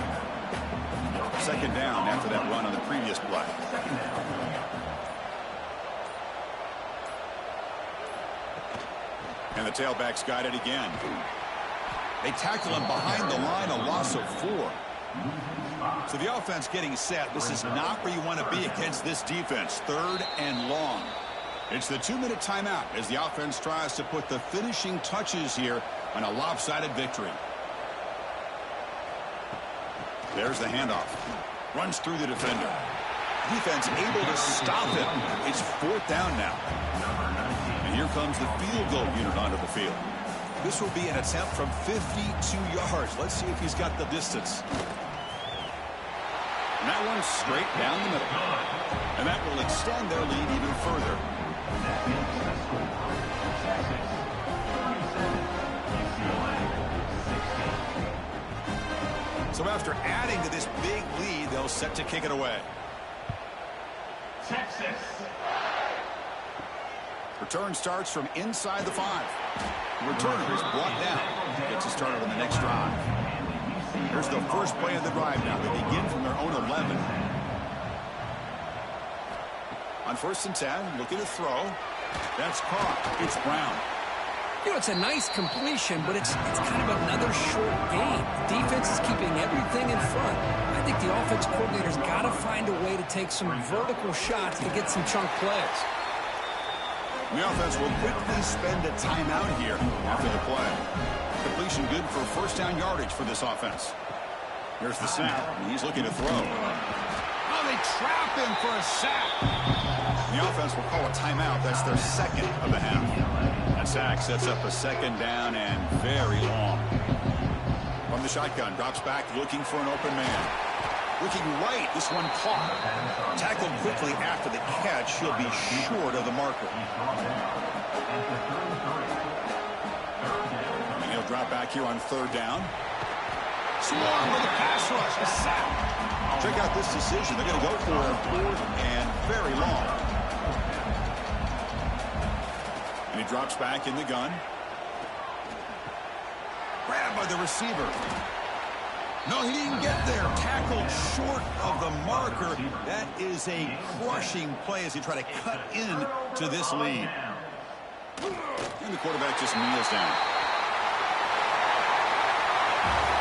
Second down after that run on the previous play. And the tailback's got it again. They tackle him behind the line, a loss of 4. So the offense getting set. This is not where you want to be against this defense. 3rd and long. It's the 2-minute timeout as the offense tries to put the finishing touches here on a lopsided victory. There's the handoff. Runs through the defender. Defense able to stop him. It's 4th down now. And here comes the field goal unit onto the field. This will be an attempt from 52 yards. Let's see if he's got the distance. And that one's straight down the middle. And that will extend their lead even further. So after adding to this big lead, they'll set to kick it away. Texas. Return starts from inside the 5. The returner is brought down. Gets us started on the next drive. Here's the first play of the drive now. They begin from their own 11. On 1st and 10, looking to throw. That's caught. It's Brown. You know, it's a nice completion, but it's kind of another short game. The defense is keeping everything in front. I think the offense coordinator's got to find a way to take some vertical shots to get some chunk plays. The offense will quickly spend a timeout here after the play. Completion good for 1st down yardage for this offense. Here's the snap. He's looking to throw. Oh, they trap him for a sack. The offense will call a timeout. That's their 2nd of the half. That sack sets up a 2nd down and very long. From the shotgun, drops back looking for an open man. Looking right, this one caught. Tackled quickly after the catch. He'll be short of the marker. And he'll drop back here on 3rd down. Swarm with a pass rush. A sack. Check out this decision. They're going to go for a 4th and very long. And he drops back in the gun. Grabbed by the receiver. No, he didn't get there. Tackled short of the marker. That is a crushing play as he try to cut in to this lead. And the quarterback just kneels down.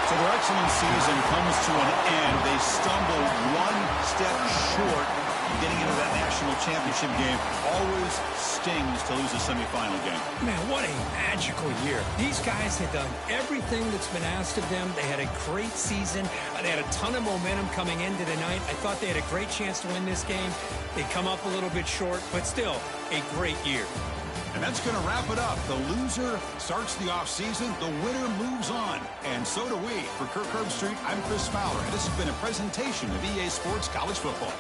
So their excellent season comes to an end. They stumble 1 step short of getting into that national championship game. Always stings to lose a semifinal game. Man, what a magical year. These guys had done everything that's been asked of them. They had a great season. They had a ton of momentum coming into the night. I thought they had a great chance to win this game. They come up a little bit short, but still a great year. And that's going to wrap it up. The loser starts the offseason. The winner moves on. And so do we. For Kirk Herbstreit, I'm Chris Fowler. And this has been a presentation of EA Sports College Football.